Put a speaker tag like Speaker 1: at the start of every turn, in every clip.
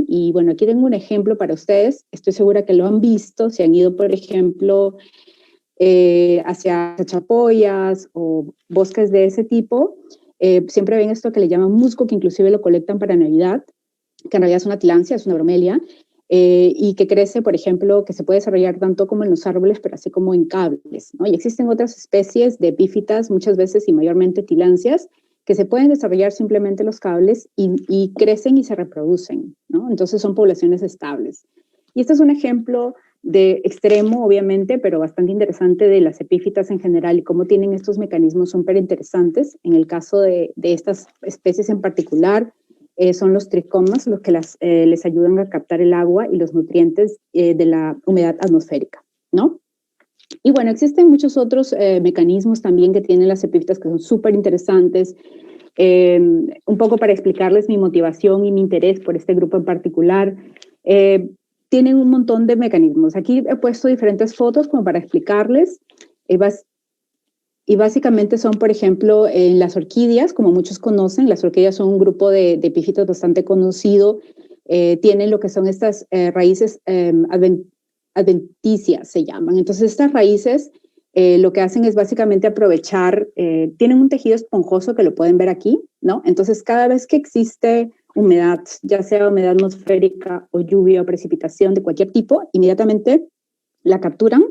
Speaker 1: Y bueno, aquí tengo un ejemplo para ustedes. Estoy segura que lo han visto. Si han ido, por ejemplo, hacia chapoyas o bosques de ese tipo, siempre ven esto que le llaman musgo, que inclusive lo colectan para Navidad, que en realidad es una tilancia, es una bromelia, y que crece, por ejemplo, que se puede desarrollar tanto como en los árboles, pero así como en cables, ¿no? Y existen otras especies de epífitas, muchas veces y mayormente tilancias, que se pueden desarrollar simplemente los cables y crecen y se reproducen, ¿no? Entonces son poblaciones estables. Y este es un ejemplo de extremo, obviamente, pero bastante interesante de las epífitas en general y cómo tienen estos mecanismos súper interesantes. En el caso de estas especies en particular, son los tricomas los que les ayudan a captar el agua y los nutrientes de la humedad atmosférica, ¿no? Y bueno, existen muchos otros mecanismos también que tienen las epífitas que son súper interesantes. Un poco para explicarles mi motivación y mi interés por este grupo en particular. Tienen un montón de mecanismos. Aquí he puesto diferentes fotos como para explicarles. Y básicamente son, por ejemplo, las orquídeas, como muchos conocen. Las orquídeas son un grupo de epífitas bastante conocido. Tienen lo que son estas raíces adventicias, se llaman. Entonces, estas raíces lo que hacen es básicamente aprovechar, tienen un tejido esponjoso que lo pueden ver aquí, ¿no? Entonces, cada vez que existe humedad, ya sea humedad atmosférica o lluvia o precipitación de cualquier tipo, inmediatamente la capturan.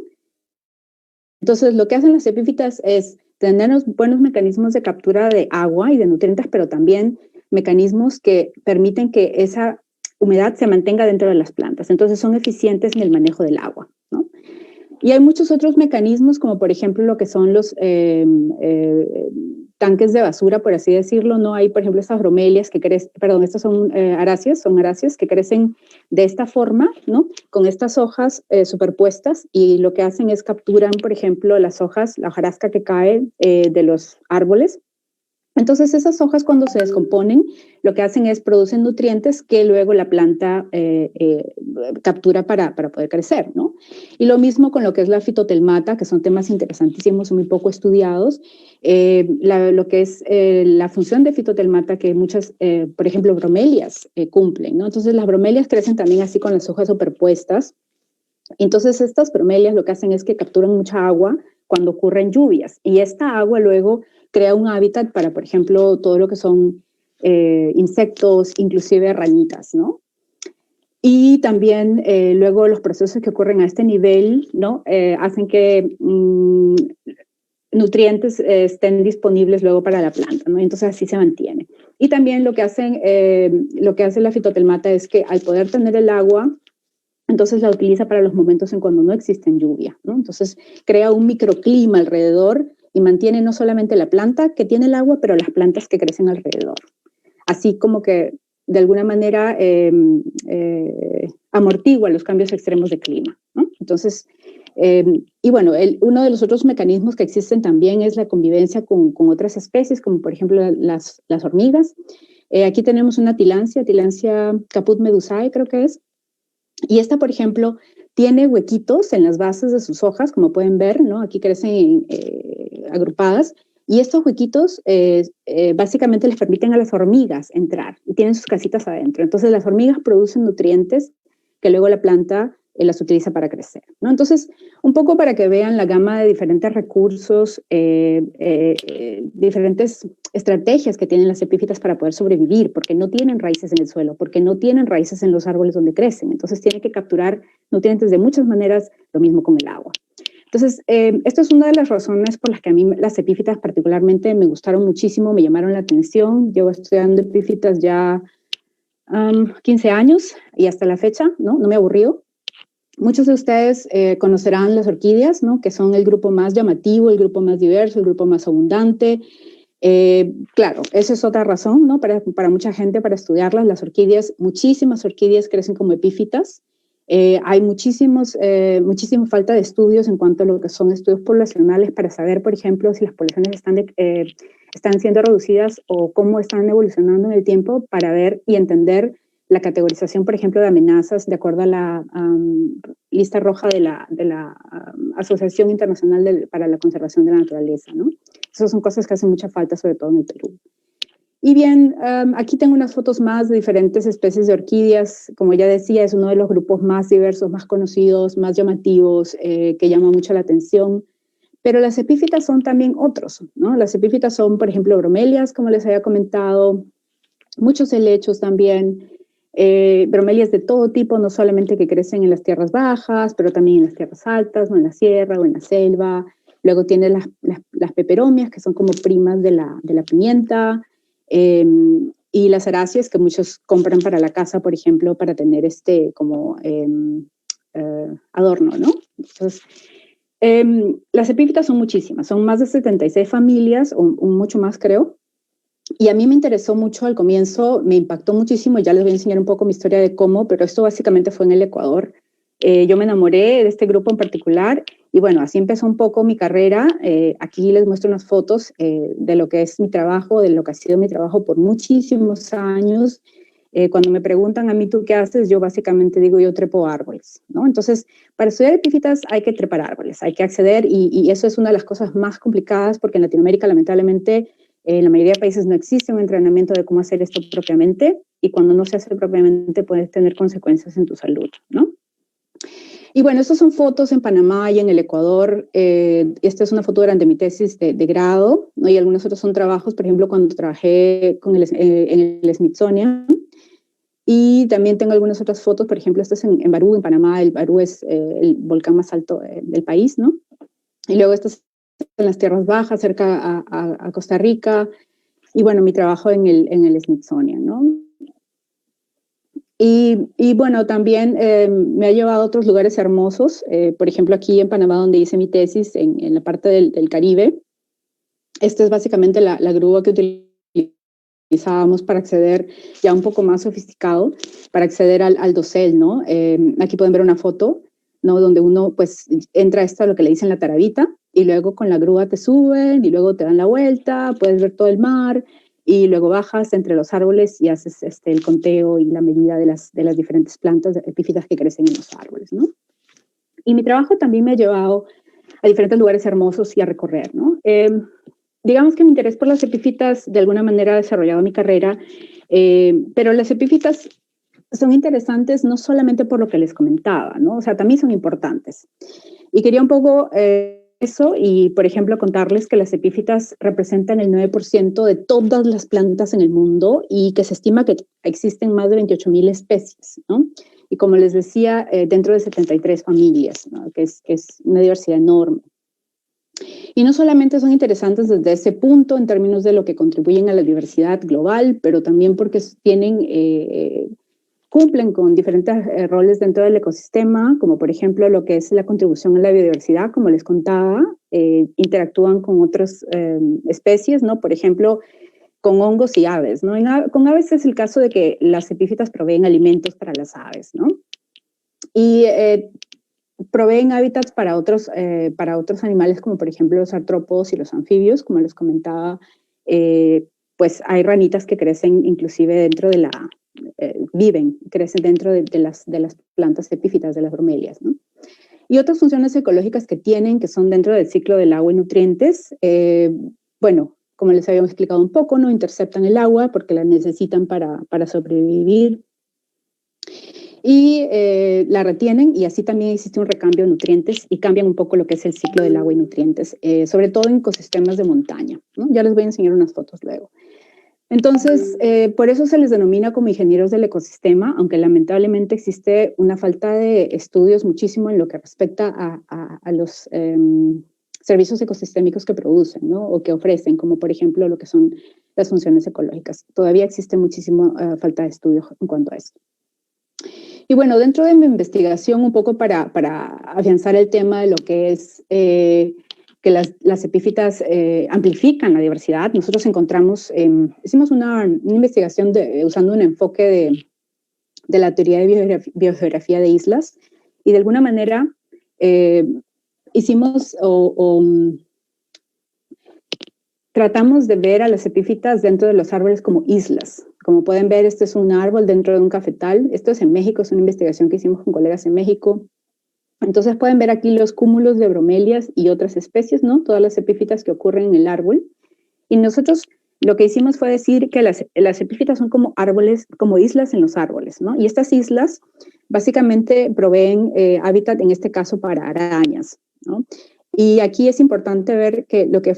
Speaker 1: Entonces, lo que hacen las epífitas es tener buenos mecanismos de captura de agua y de nutrientes, pero también mecanismos que permiten que esa humedad se mantenga dentro de las plantas. Entonces, son eficientes en el manejo del agua, ¿no? Y hay muchos otros mecanismos, como por ejemplo lo que son los tanques de basura, por así decirlo, ¿no? Hay, por ejemplo, estas bromelias que crecen, perdón, estas son aráceas que crecen de esta forma, ¿no? Con estas hojas superpuestas, y lo que hacen es capturan, por ejemplo, las hojas, la hojarasca que cae de los árboles. Entonces, esas hojas cuando se descomponen, lo que hacen es producen nutrientes que luego la planta captura para poder crecer, ¿no? Y lo mismo con lo que es la fitotelmata, que son temas interesantísimos, muy poco estudiados. Lo que es la función de fitotelmata que muchas, por ejemplo, bromelias cumplen, ¿no? Entonces, las bromelias crecen también así con las hojas superpuestas. Entonces, estas bromelias lo que hacen es que capturan mucha agua cuando ocurren lluvias, y esta agua luego crea un hábitat para, por ejemplo, todo lo que son insectos, inclusive ranitas, ¿no? Y también luego los procesos que ocurren a este nivel, ¿no? Hacen que nutrientes estén disponibles luego para la planta, ¿no? Entonces así se mantiene. Y también lo que hace la fitotelmata es que al poder tener el agua, entonces la utiliza para los momentos en cuando no existen lluvia, ¿no? Entonces crea un microclima alrededor y mantiene no solamente la planta que tiene el agua, pero las plantas que crecen alrededor. Así como que de alguna manera amortigua los cambios extremos de clima, ¿no? Entonces, y bueno, uno de los otros mecanismos que existen también es la convivencia con otras especies, como por ejemplo las hormigas. Aquí tenemos una tilancia Caput medusae, creo que es. Y esta, por ejemplo, tiene huequitos en las bases de sus hojas, como pueden ver, ¿no? Aquí crecen agrupadas, y estos huequitos básicamente les permiten a las hormigas entrar y tienen sus casitas adentro. Entonces las hormigas producen nutrientes que luego la planta las utiliza para crecer, ¿no? Entonces, un poco para que vean la gama de diferentes recursos, diferentes estrategias que tienen las epífitas para poder sobrevivir, porque no tienen raíces en el suelo, porque no tienen raíces en los árboles donde crecen. Entonces, tienen que capturar nutrientes de muchas maneras, lo mismo con el agua. Entonces, esto es una de las razones por las que a mí las epífitas particularmente me gustaron muchísimo, me llamaron la atención. Llevo estudiando epífitas ya 15 años y hasta la fecha, ¿no? No me aburrió. Muchos de ustedes conocerán las orquídeas, ¿no? Que son el grupo más llamativo, el grupo más diverso, el grupo más abundante. Claro, esa es otra razón, ¿no? Para mucha gente, para estudiarlas, las orquídeas, muchísimas orquídeas crecen como epífitas. Hay muchísima falta de estudios en cuanto a lo que son estudios poblacionales para saber, por ejemplo, si las poblaciones están siendo reducidas o cómo están evolucionando en el tiempo, para ver y entender la categorización, por ejemplo, de amenazas de acuerdo a la lista roja de la Asociación Internacional para la Conservación de la Naturaleza, ¿no? Esas son cosas que hacen mucha falta, sobre todo en el Perú. Y bien, aquí tengo unas fotos más de diferentes especies de orquídeas. Como ya decía, es uno de los grupos más diversos, más conocidos, más llamativos, que llama mucho la atención. Pero las epífitas son también otros, ¿no? Las epífitas son, por ejemplo, bromelias, como les había comentado, muchos helechos también, bromelias de todo tipo, no solamente que crecen en las tierras bajas, pero también en las tierras altas, o en la sierra, o en la selva. Luego tiene las peperomias, que son como primas de la pimienta, y las aráceas, que muchos compran para la casa, por ejemplo, para tener como adorno, ¿no? Entonces, las epífitas son muchísimas, son más de 76 familias, o mucho más creo, y a mí me interesó mucho al comienzo, me impactó muchísimo, ya les voy a enseñar un poco mi historia de cómo, pero esto básicamente fue en el Ecuador. Yo me enamoré de este grupo en particular y bueno, así empezó un poco mi carrera. Aquí les muestro unas fotos de lo que es mi trabajo, de lo que ha sido mi trabajo por muchísimos años. Cuando me preguntan a mí, ¿tú qué haces? Yo básicamente digo, yo trepo árboles, ¿no? Entonces, para estudiar epífitas hay que trepar árboles, hay que acceder y eso es una de las cosas más complicadas porque en Latinoamérica lamentablemente en la mayoría de países no existe un entrenamiento de cómo hacer esto propiamente y cuando no se hace propiamente puede tener consecuencias en tu salud, ¿no? Y bueno, estas son fotos en Panamá y en el Ecuador. Esta es una foto durante mi tesis de grado, ¿no? Y algunos otros son trabajos, por ejemplo, cuando trabajé en el Smithsonian. Y también tengo algunas otras fotos, por ejemplo, esto es en Barú, en Panamá. El Barú es el volcán más alto del país, ¿no? Y luego esto es en las tierras bajas, cerca a Costa Rica. Y bueno, mi trabajo en el Smithsonian, ¿no? Y bueno, también me ha llevado a otros lugares hermosos, por ejemplo, aquí en Panamá, donde hice mi tesis, en la parte del Caribe. Esta es básicamente la grúa que utilizábamos para acceder, ya un poco más sofisticado, para acceder al dosel, ¿no? Aquí pueden ver una foto, ¿no? Donde uno, pues, entra a lo que le dicen la tarabita, y luego con la grúa te suben, y luego te dan la vuelta, puedes ver todo el mar, y luego bajas entre los árboles y haces el conteo y la medida de las diferentes plantas epífitas que crecen en los árboles, ¿no? Y mi trabajo también me ha llevado a diferentes lugares hermosos y a recorrer, ¿no? Digamos que mi interés por las epífitas de alguna manera ha desarrollado mi carrera, pero las epífitas son interesantes no solamente por lo que les comentaba, ¿no? O sea, también son importantes. Y quería un poco eso y, por ejemplo, contarles que las epífitas representan el 9% de todas las plantas en el mundo y que se estima que existen más de 28,000 especies, ¿no? Y como les decía, dentro de 73 familias, ¿no? que es una diversidad enorme. Y no solamente son interesantes desde ese punto en términos de lo que contribuyen a la diversidad global, pero también porque cumplen con diferentes roles dentro del ecosistema, como por ejemplo lo que es la contribución a la biodiversidad, como les contaba, interactúan con otras especies, ¿no? Por ejemplo, con hongos y aves, ¿no? Con aves es el caso de que las epífitas proveen alimentos para las aves, ¿no? Y proveen hábitats para otros animales, como por ejemplo los artrópodos y los anfibios, como les comentaba, pues hay ranitas que crecen inclusive dentro de crecen dentro de las plantas epífitas, de las bromelias, ¿no? Y otras funciones ecológicas que tienen, que son dentro del ciclo del agua y nutrientes, bueno, como les habíamos explicado un poco, ¿no? Interceptan el agua porque la necesitan para sobrevivir y la retienen y así también existe un recambio de nutrientes y cambian un poco lo que es el ciclo del agua y nutrientes, sobre todo en ecosistemas de montaña, ¿no? Ya les voy a enseñar unas fotos luego. Entonces, por eso se les denomina como ingenieros del ecosistema, aunque lamentablemente existe una falta de estudios muchísimo en lo que respecta a los servicios ecosistémicos que producen, ¿no? O que ofrecen, como por ejemplo lo que son las funciones ecológicas. Todavía existe muchísima falta de estudios en cuanto a eso. Y bueno, dentro de mi investigación, un poco para afianzar el tema de lo que es que las epífitas amplifican la diversidad, nosotros hicimos una investigación usando un enfoque de la teoría de biogeografía de islas y de alguna manera tratamos de ver a las epífitas dentro de los árboles como islas. Como pueden ver, este es un árbol dentro de un cafetal. Esto es en México, es una investigación que hicimos con colegas en México. Entonces pueden ver aquí los cúmulos de bromelias y otras especies, ¿no? Todas las epífitas que ocurren en el árbol. Y nosotros lo que hicimos fue decir que las epífitas son como árboles, como islas en los árboles, ¿no? Y estas islas básicamente proveen hábitat, en este caso, para arañas, ¿no? Y aquí es importante ver que lo que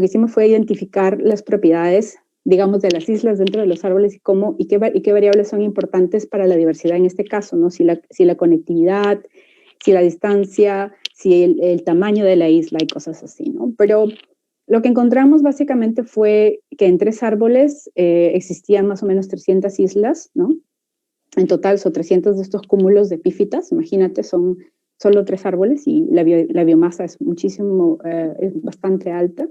Speaker 1: hicimos fue identificar las propiedades, digamos, de las islas dentro de los árboles y qué variables son importantes para la diversidad en este caso, ¿no? Si la conectividad, si la distancia, si el tamaño de la isla y cosas así, ¿no? Pero lo que encontramos básicamente fue que en 3 árboles existían más o menos 300 islas, ¿no? En total son 300 de estos cúmulos de epífitas, imagínate, son solo 3 árboles y la biomasa es es bastante alta.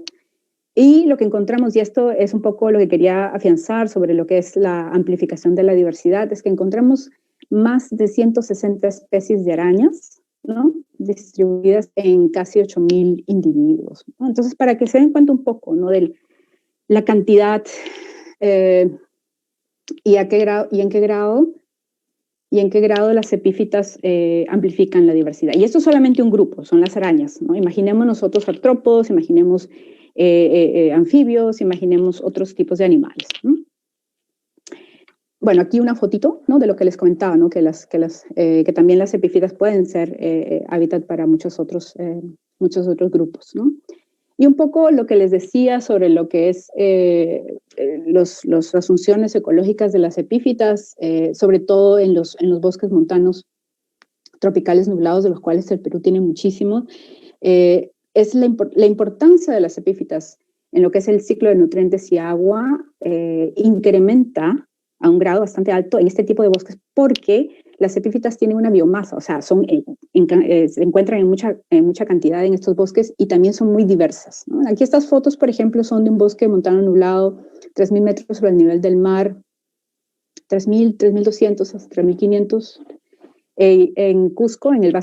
Speaker 1: Y lo que encontramos, y esto es un poco lo que quería afianzar sobre lo que es la amplificación de la diversidad, es que encontramos más de 160 especies de arañas, ¿no? Distribuidas en casi 8.000 individuos, ¿no? Entonces, para que se den cuenta un poco, ¿no? De la cantidad y en qué grado las epífitas amplifican la diversidad. Y esto es solamente un grupo, son las arañas, ¿no? Imaginemos nosotros artrópodos, imaginemos anfibios, imaginemos otros tipos de animales, ¿no? Bueno, aquí una fotito, ¿no? De lo que les comentaba, ¿no? Que también las epífitas pueden ser hábitat para muchos otros grupos, ¿no? Y un poco lo que les decía sobre lo que es las funciones ecológicas de las epífitas, sobre todo en los bosques montanos tropicales nublados, de los cuales el Perú tiene muchísimo, es la importancia de las epífitas en lo que es el ciclo de nutrientes y agua, incrementa a un grado bastante alto en este tipo de bosques porque las epífitas tienen una biomasa, o sea, se encuentran en mucha cantidad en estos bosques y también son muy diversas, ¿no? Aquí estas fotos, por ejemplo, son de un bosque montano nublado, 3.000 metros sobre el nivel del mar, 3.000, 3.200 hasta 3.500, en Cusco, en el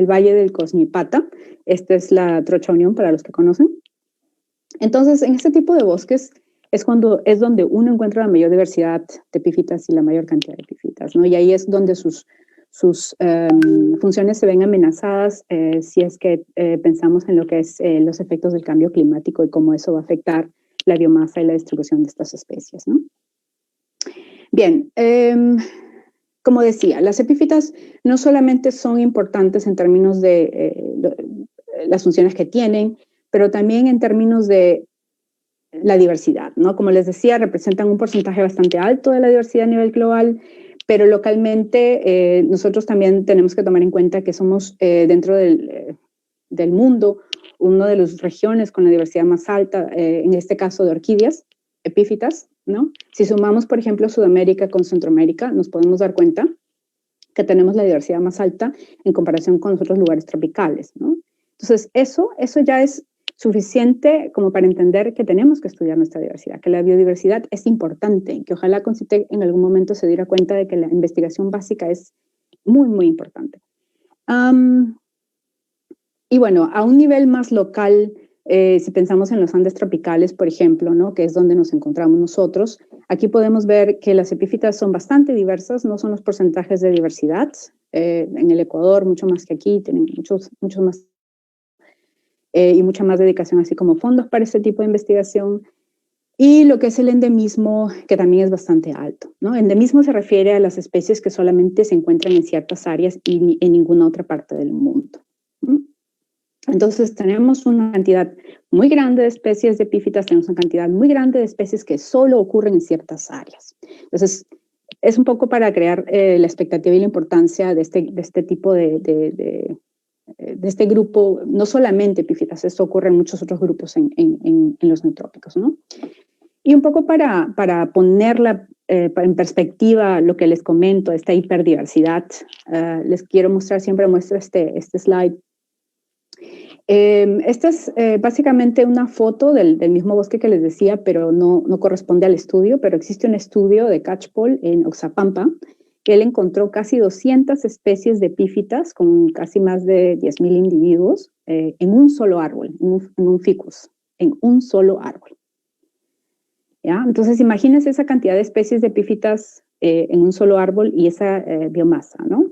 Speaker 1: Valle del Cosnipata. Esta es la Trocha Unión, para los que conocen. Entonces, en este tipo de bosques es donde uno encuentra la mayor diversidad de epífitas y la mayor cantidad de epífitas, ¿no? Y ahí es donde sus funciones se ven amenazadas si es que pensamos en lo que es los efectos del cambio climático y cómo eso va a afectar la biomasa y la distribución de estas especies, ¿no? Bien, como decía, las epífitas no solamente son importantes en términos de las funciones que tienen, pero también en términos de la diversidad, ¿no? Como les decía, representan un porcentaje bastante alto de la diversidad a nivel global, pero localmente nosotros también tenemos que tomar en cuenta que somos dentro del mundo una de las regiones con la diversidad más alta, en este caso de orquídeas, epífitas, ¿no? Si sumamos, por ejemplo, Sudamérica con Centroamérica, nos podemos dar cuenta que tenemos la diversidad más alta en comparación con los otros lugares tropicales, ¿no? Entonces, eso ya es suficiente como para entender que tenemos que estudiar nuestra diversidad, que la biodiversidad es importante, que ojalá CONCITEC en algún momento se diera cuenta de que la investigación básica es muy, muy importante. Y bueno, a un nivel más local, si pensamos en los Andes tropicales, por ejemplo, ¿no? Que es donde nos encontramos nosotros, aquí podemos ver que las epífitas son bastante diversas, no son los porcentajes de diversidad. En el Ecuador, mucho más que aquí, tienen muchos más y mucha más dedicación, así como fondos para este tipo de investigación. Y lo que es el endemismo, que también es bastante alto, ¿no? Endemismo se refiere a las especies que solamente se encuentran en ciertas áreas y en ninguna otra parte del mundo, ¿no? Entonces tenemos una cantidad muy grande de especies de epífitas, tenemos una cantidad muy grande de especies que solo ocurren en ciertas áreas. Entonces es un poco para crear la expectativa y la importancia de este tipo de este grupo, no solamente epífitas, esto ocurre en muchos otros grupos en los neotrópicos, ¿no? Y un poco para ponerla en perspectiva lo que les comento, esta hiperdiversidad, les quiero mostrar, siempre muestro este slide. Esta es básicamente una foto del mismo bosque que les decía, pero no corresponde al estudio, pero existe un estudio de Catchpole en Oxapampa, que él encontró casi 200 especies de epífitas con casi más de 10.000 individuos en un solo árbol, en un ficus, en un solo árbol. ¿Ya? Entonces, imagínense esa cantidad de especies de epífitas en un solo árbol y esa biomasa, ¿no?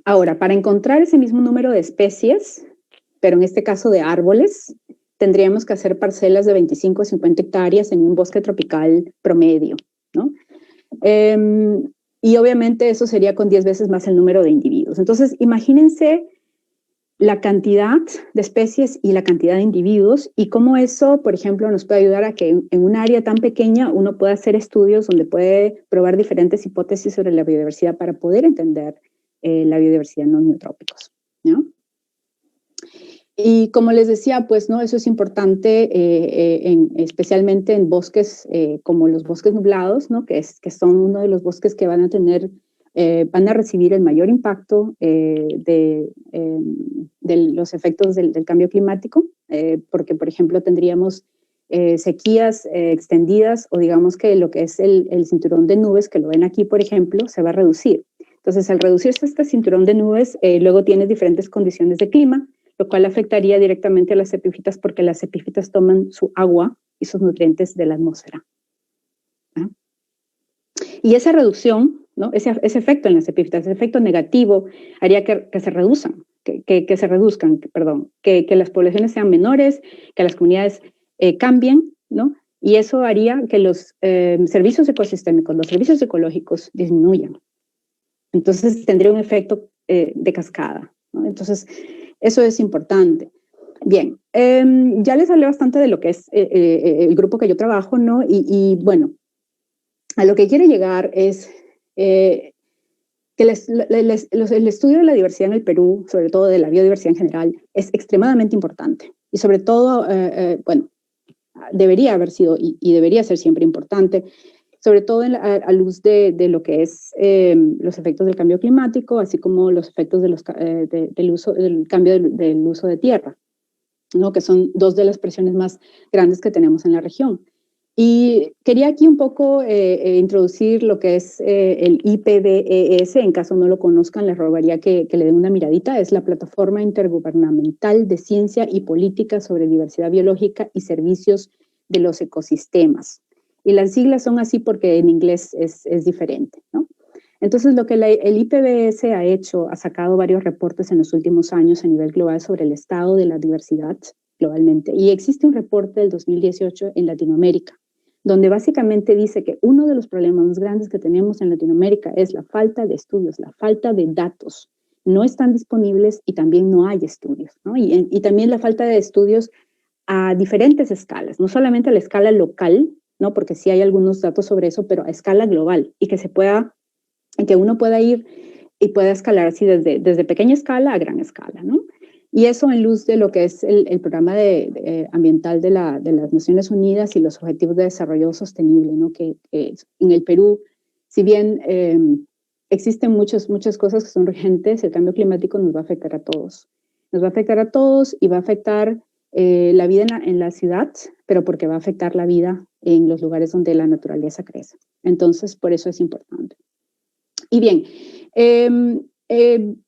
Speaker 1: Ahora, para encontrar ese mismo número de especies, pero en este caso de árboles, tendríamos que hacer parcelas de 25 a 50 hectáreas en un bosque tropical promedio, ¿no? Y obviamente eso sería con 10 veces más el número de individuos. Entonces, imagínense la cantidad de especies y la cantidad de individuos y cómo eso, por ejemplo, nos puede ayudar a que en un área tan pequeña uno pueda hacer estudios donde puede probar diferentes hipótesis sobre la biodiversidad para poder entender la biodiversidad en los neotrópicos, ¿no? Y como les decía, pues, ¿no? Eso es importante, especialmente en bosques como los bosques nublados, ¿no? Que son uno de los bosques que van a recibir el mayor impacto de los efectos del cambio climático, porque, por ejemplo, tendríamos sequías extendidas o digamos que lo que es el cinturón de nubes, que lo ven aquí, por ejemplo, se va a reducir. Entonces, al reducirse este cinturón de nubes, luego tienes diferentes condiciones de clima, lo cual afectaría directamente a las epífitas porque las epífitas toman su agua y sus nutrientes de la atmósfera. ¿Ah? Y esa reducción, ¿no? ese efecto en las epífitas, ese efecto negativo, haría que se reduzcan, que las poblaciones sean menores, que las comunidades cambien, ¿no? Y eso haría que los servicios ecosistémicos, los servicios ecológicos disminuyan. Entonces tendría un efecto de cascada, ¿no? Entonces, eso es importante. Bien, ya les hablé bastante de lo que es el grupo que yo trabajo, ¿no? Y bueno, a lo que quiere llegar es que el estudio de la diversidad en el Perú, sobre todo de la biodiversidad en general, es extremadamente importante. Y sobre todo, bueno, debería haber sido y debería ser siempre importante, sobre todo a luz de lo que es los efectos del cambio climático, así como los efectos del cambio del uso de tierra, ¿no? Que son dos de las presiones más grandes que tenemos en la región. Y quería aquí un poco introducir lo que es el IPBES, en caso no lo conozcan, les rogaría que le den una miradita. Es la Plataforma Intergubernamental de Ciencia y Política sobre Diversidad Biológica y Servicios de los Ecosistemas. Y las siglas son así porque en inglés es diferente, ¿no? Entonces, lo que el IPBES ha hecho, ha sacado varios reportes en los últimos años a nivel global sobre el estado de la diversidad globalmente. Y existe un reporte del 2018 en Latinoamérica, donde básicamente dice que uno de los problemas más grandes que tenemos en Latinoamérica es la falta de estudios, la falta de datos. No están disponibles y también no hay estudios, ¿no? Y también la falta de estudios a diferentes escalas, no solamente a la escala local, ¿no? Porque sí hay algunos datos sobre eso, pero a escala global y que uno pueda ir y pueda escalar así desde pequeña escala a gran escala, ¿no? Y eso en luz de lo que es el programa ambiental de las Naciones Unidas y los Objetivos de Desarrollo Sostenible, ¿no? Que en el Perú, si bien existen muchas cosas que son urgentes, el cambio climático nos va a afectar a todos. Nos va a afectar a todos y va a afectar la vida en la ciudad, pero porque va a afectar la vida en los lugares donde la naturaleza crece. Entonces, por eso es importante. Y bien,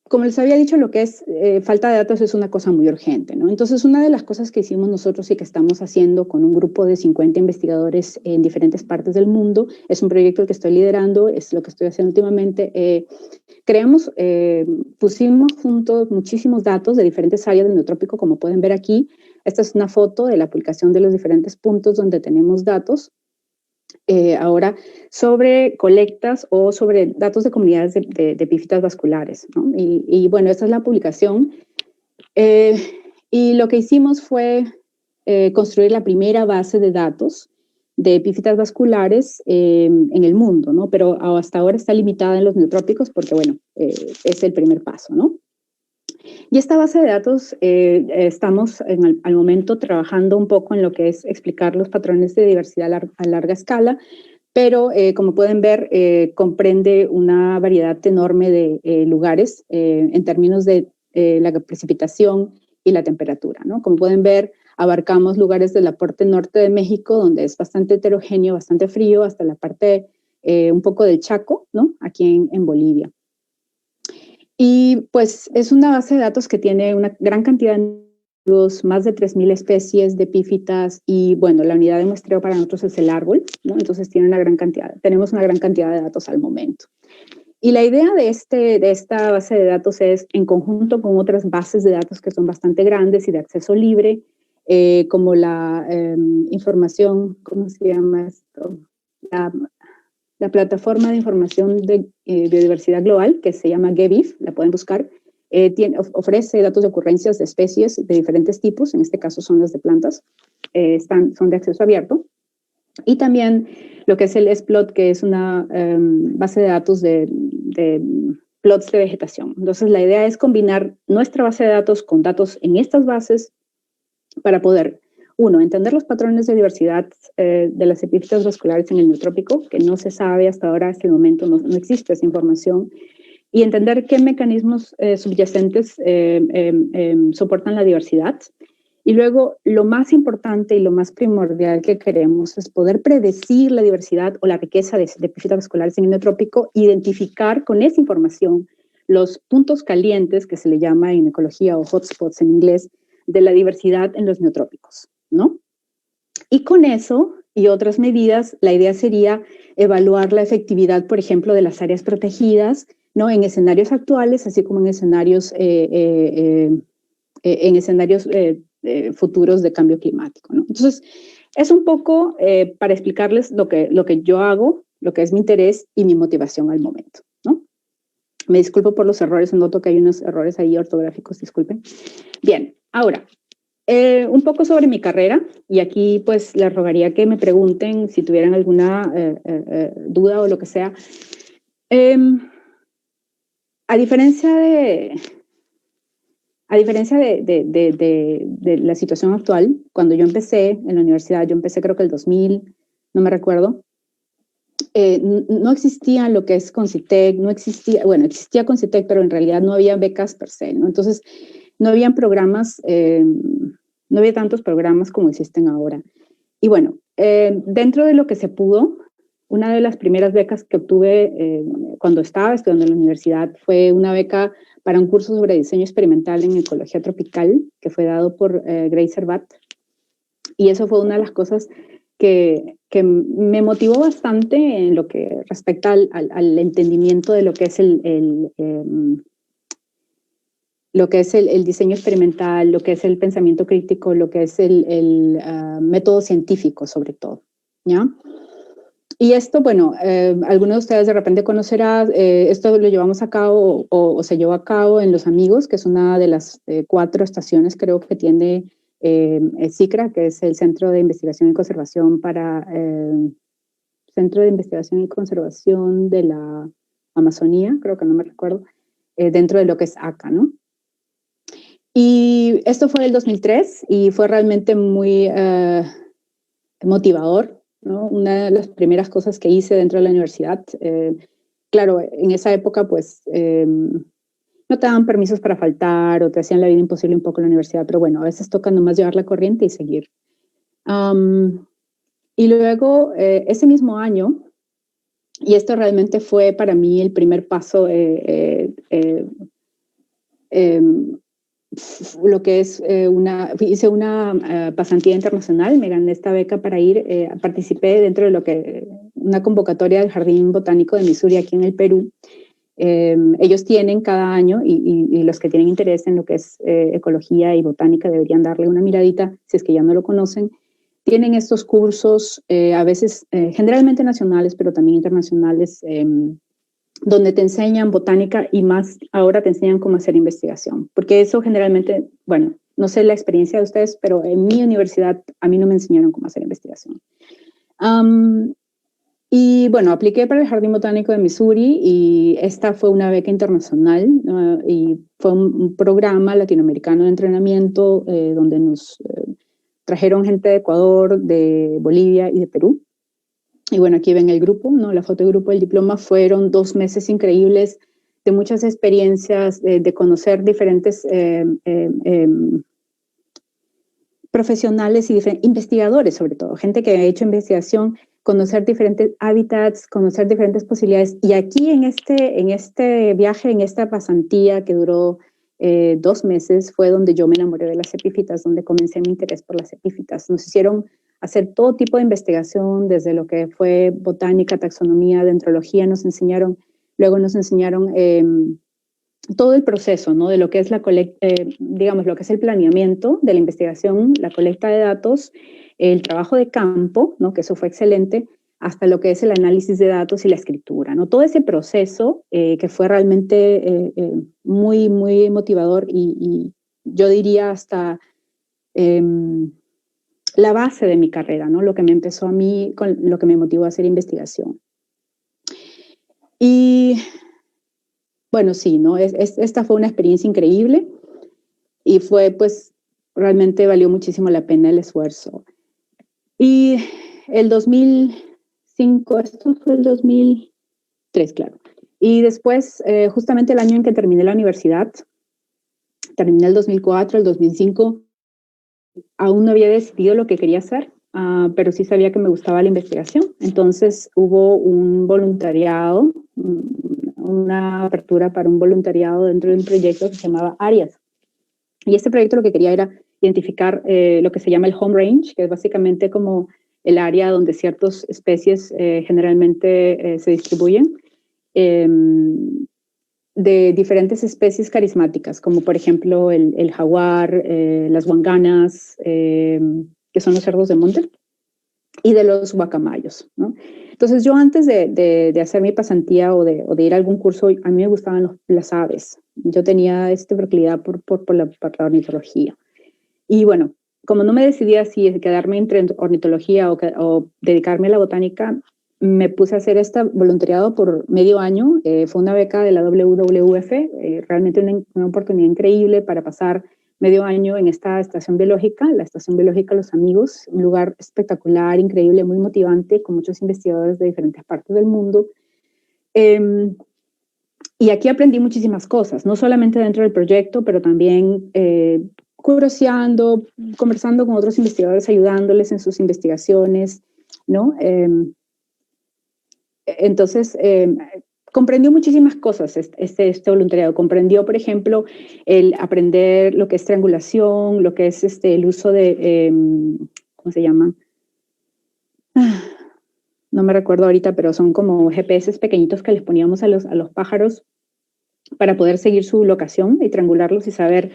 Speaker 1: como les había dicho, lo que es falta de datos es una cosa muy urgente, ¿no? Entonces, una de las cosas que hicimos nosotros y que estamos haciendo con un grupo de 50 investigadores en diferentes partes del mundo, es un proyecto el que estoy liderando, es lo que estoy haciendo últimamente. Pusimos juntos muchísimos datos de diferentes áreas del neotrópico, como pueden ver aquí. Esta es una foto de la publicación de los diferentes puntos donde tenemos datos. Ahora sobre colectas o sobre datos de comunidades de epífitas vasculares, ¿no? Y bueno, esta es la publicación. Y lo que hicimos fue construir la primera base de datos de epífitas vasculares en el mundo, ¿no? Pero hasta ahora está limitada en los neotrópicos porque, bueno, es el primer paso, ¿no? Y esta base de datos estamos al momento trabajando un poco en lo que es explicar los patrones de diversidad a larga escala, pero como pueden ver, comprende una variedad enorme de lugares en términos de la precipitación y la temperatura, ¿no? Como pueden ver, abarcamos lugares de la parte norte de México, donde es bastante heterogéneo, bastante frío, hasta la parte un poco del Chaco, ¿no? Aquí en Bolivia. Y pues es una base de datos que tiene una gran cantidad de individuos, más de 3,000 especies de epífitas y bueno, la unidad de muestreo para nosotros es el árbol, ¿no? Entonces tenemos una gran cantidad de datos al momento. Y la idea de esta base de datos es, en conjunto con otras bases de datos que son bastante grandes y de acceso libre, como la información, ¿cómo se llama esto? La plataforma de información de biodiversidad global, que se llama GEBIF, la pueden buscar, ofrece datos de ocurrencias de especies de diferentes tipos, en este caso son las de plantas, son de acceso abierto. Y también lo que es el SPLOT, que es una base de datos de plots de vegetación. Entonces, la idea es combinar nuestra base de datos con datos en estas bases para poder, uno, entender los patrones de diversidad de las epífitas vasculares en el neotrópico, que no se sabe hasta ahora, hasta el momento no existe esa información, y entender qué mecanismos subyacentes soportan la diversidad. Y luego, lo más importante y lo más primordial que queremos es poder predecir la diversidad o la riqueza de epífitas vasculares en el neotrópico, identificar con esa información los puntos calientes, que se le llama en ecología o hotspots en inglés, de la diversidad en los neotrópicos, ¿no? Y con eso y otras medidas, la idea sería evaluar la efectividad, por ejemplo, de las áreas protegidas, ¿no? En escenarios actuales, así como en escenarios futuros de cambio climático, ¿no? Entonces, es un poco para explicarles lo que yo hago, lo que es mi interés y mi motivación al momento, ¿no? Me disculpo por los errores, noto que hay unos errores ahí ortográficos, disculpen. Bien, ahora, un poco sobre mi carrera, y aquí pues les rogaría que me pregunten si tuvieran alguna duda o lo que sea. A diferencia de la situación actual, cuando yo empecé en la universidad, yo empecé creo que el 2000, no me recuerdo, no existía lo que es Concitec, no existía, bueno, existía Concitec, pero en realidad no había becas per se, ¿no? Entonces, no habían programas, no había tantos programas como existen ahora. Y bueno, dentro de lo que se pudo, una de las primeras becas que obtuve cuando estaba estudiando en la universidad fue una beca para un curso sobre diseño experimental en ecología tropical, que fue dado por Grace Servat. Y eso fue una de las cosas que me motivó bastante en lo que respecta al entendimiento de lo que es el diseño experimental, lo que es el pensamiento crítico, lo que es el método científico sobre todo, ¿ya? Y esto, bueno, algunos de ustedes de repente conocerán, esto lo llevamos a cabo o se llevó a cabo en Los Amigos, que es una de las 4 estaciones creo que tiene CICRA, que es el Centro de Investigación y Conservación Centro de Investigación y Conservación de la Amazonía, creo que no me recuerdo, dentro de lo que es ACA, ¿no? Y esto fue en el 2003 y fue realmente muy motivador, ¿no? Una de las primeras cosas que hice dentro de la universidad. Claro, en esa época, pues, no te daban permisos para faltar o te hacían la vida imposible un poco en la universidad, pero bueno, a veces toca nomás llevar la corriente y seguir. Y luego, ese mismo año, y esto realmente fue para mí el primer paso, lo que es hice una pasantía internacional, me gané esta beca para ir, participé dentro de lo que, una convocatoria del Jardín Botánico de Missouri aquí en el Perú. Ellos tienen cada año, y los que tienen interés en lo que es ecología y botánica deberían darle una miradita, si es que ya no lo conocen. Tienen estos cursos, a veces, generalmente nacionales, pero también internacionales, donde te enseñan botánica y más ahora te enseñan cómo hacer investigación. Porque eso generalmente, bueno, no sé la experiencia de ustedes, pero en mi universidad a mí no me enseñaron cómo hacer investigación. Y bueno, apliqué para el Jardín Botánico de Missouri y esta fue una beca internacional y fue un programa latinoamericano de entrenamiento donde nos trajeron gente de Ecuador, de Bolivia y de Perú. Y bueno, aquí ven el grupo, ¿no? La foto de grupo del diploma. Fueron 2 meses increíbles de muchas experiencias, de conocer diferentes profesionales y investigadores, sobre todo, gente que ha hecho investigación, conocer diferentes hábitats, conocer diferentes posibilidades. Y aquí en este viaje, en esta pasantía que duró 2 meses, fue donde yo me enamoré de las epífitas, donde comencé mi interés por las epífitas. Nos hicieron hacer todo tipo de investigación, desde lo que fue botánica, taxonomía, dendrología, luego nos enseñaron todo el proceso, ¿no? De lo que es la colecta, digamos, lo que es el planeamiento de la investigación, la colecta de datos, el trabajo de campo, ¿no? Que eso fue excelente, hasta lo que es el análisis de datos y la escritura, ¿no? Todo ese proceso que fue realmente muy, muy motivador y yo diría hasta la base de mi carrera, ¿no? Lo que me empezó a mí, con lo que me motivó a hacer investigación. Y bueno, sí, ¿no? Esta fue una experiencia increíble y fue, pues, realmente valió muchísimo la pena el esfuerzo. Y el 2005, esto fue el 2003, claro. Y después, justamente el año en que terminé la universidad, terminé el 2004, el 2005, aún no había decidido lo que quería hacer, pero sí sabía que me gustaba la investigación. Entonces hubo un voluntariado, una apertura para un voluntariado dentro de un proyecto que se llamaba ARIAS. Y este proyecto lo que quería era identificar lo que se llama el home range, que es básicamente como el área donde ciertas especies generalmente se distribuyen, de diferentes especies carismáticas, como por ejemplo el jaguar, las guanganas, que son los cerdos de monte, y de los guacamayos, ¿no? Entonces yo antes de hacer mi pasantía o de ir a algún curso, a mí me gustaban las aves. Yo tenía proclividad por la ornitología. Y bueno, como no me decidía si quedarme entre ornitología o dedicarme a la botánica, me puse a hacer este voluntariado por medio año. Fue una beca de la WWF, realmente una oportunidad increíble para pasar medio año en esta estación biológica, la Estación Biológica Los Amigos, un lugar espectacular, increíble, muy motivante, con muchos investigadores de diferentes partes del mundo. Y aquí aprendí muchísimas cosas, no solamente dentro del proyecto, pero también curioseando, conversando con otros investigadores, ayudándoles en sus investigaciones, ¿no? Entonces, comprendió muchísimas cosas este voluntariado. Comprendió, por ejemplo, el aprender lo que es triangulación, lo que es el uso de, ¿cómo se llama? No me recuerdo ahorita, pero son como GPS pequeñitos que les poníamos a los pájaros para poder seguir su locación y triangularlos y saber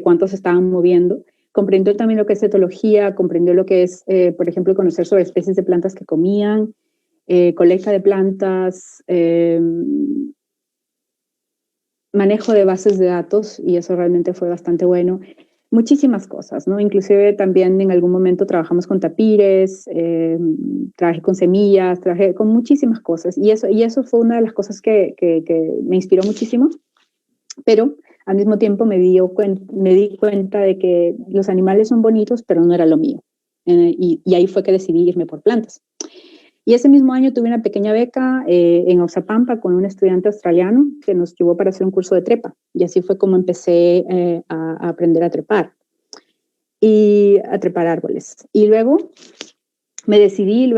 Speaker 1: cuántos se estaban moviendo. Comprendió también lo que es etología, comprendió lo que es, por ejemplo, conocer sobre especies de plantas que comían, colecta de plantas, manejo de bases de datos, y eso realmente fue bastante bueno. Muchísimas cosas, ¿no? Inclusive también en algún momento trabajamos con tapires, trabajé con semillas, trabajé con muchísimas cosas, y eso fue una de las cosas que me inspiró muchísimo, pero al mismo tiempo me di cuenta de que los animales son bonitos, pero no era lo mío, y ahí fue que decidí irme por plantas. Y ese mismo año tuve una pequeña beca en Oxapampa con un estudiante australiano que nos llevó para hacer un curso de trepa. Y así fue como empecé a aprender a trepar y a trepar árboles. Y luego me decidí,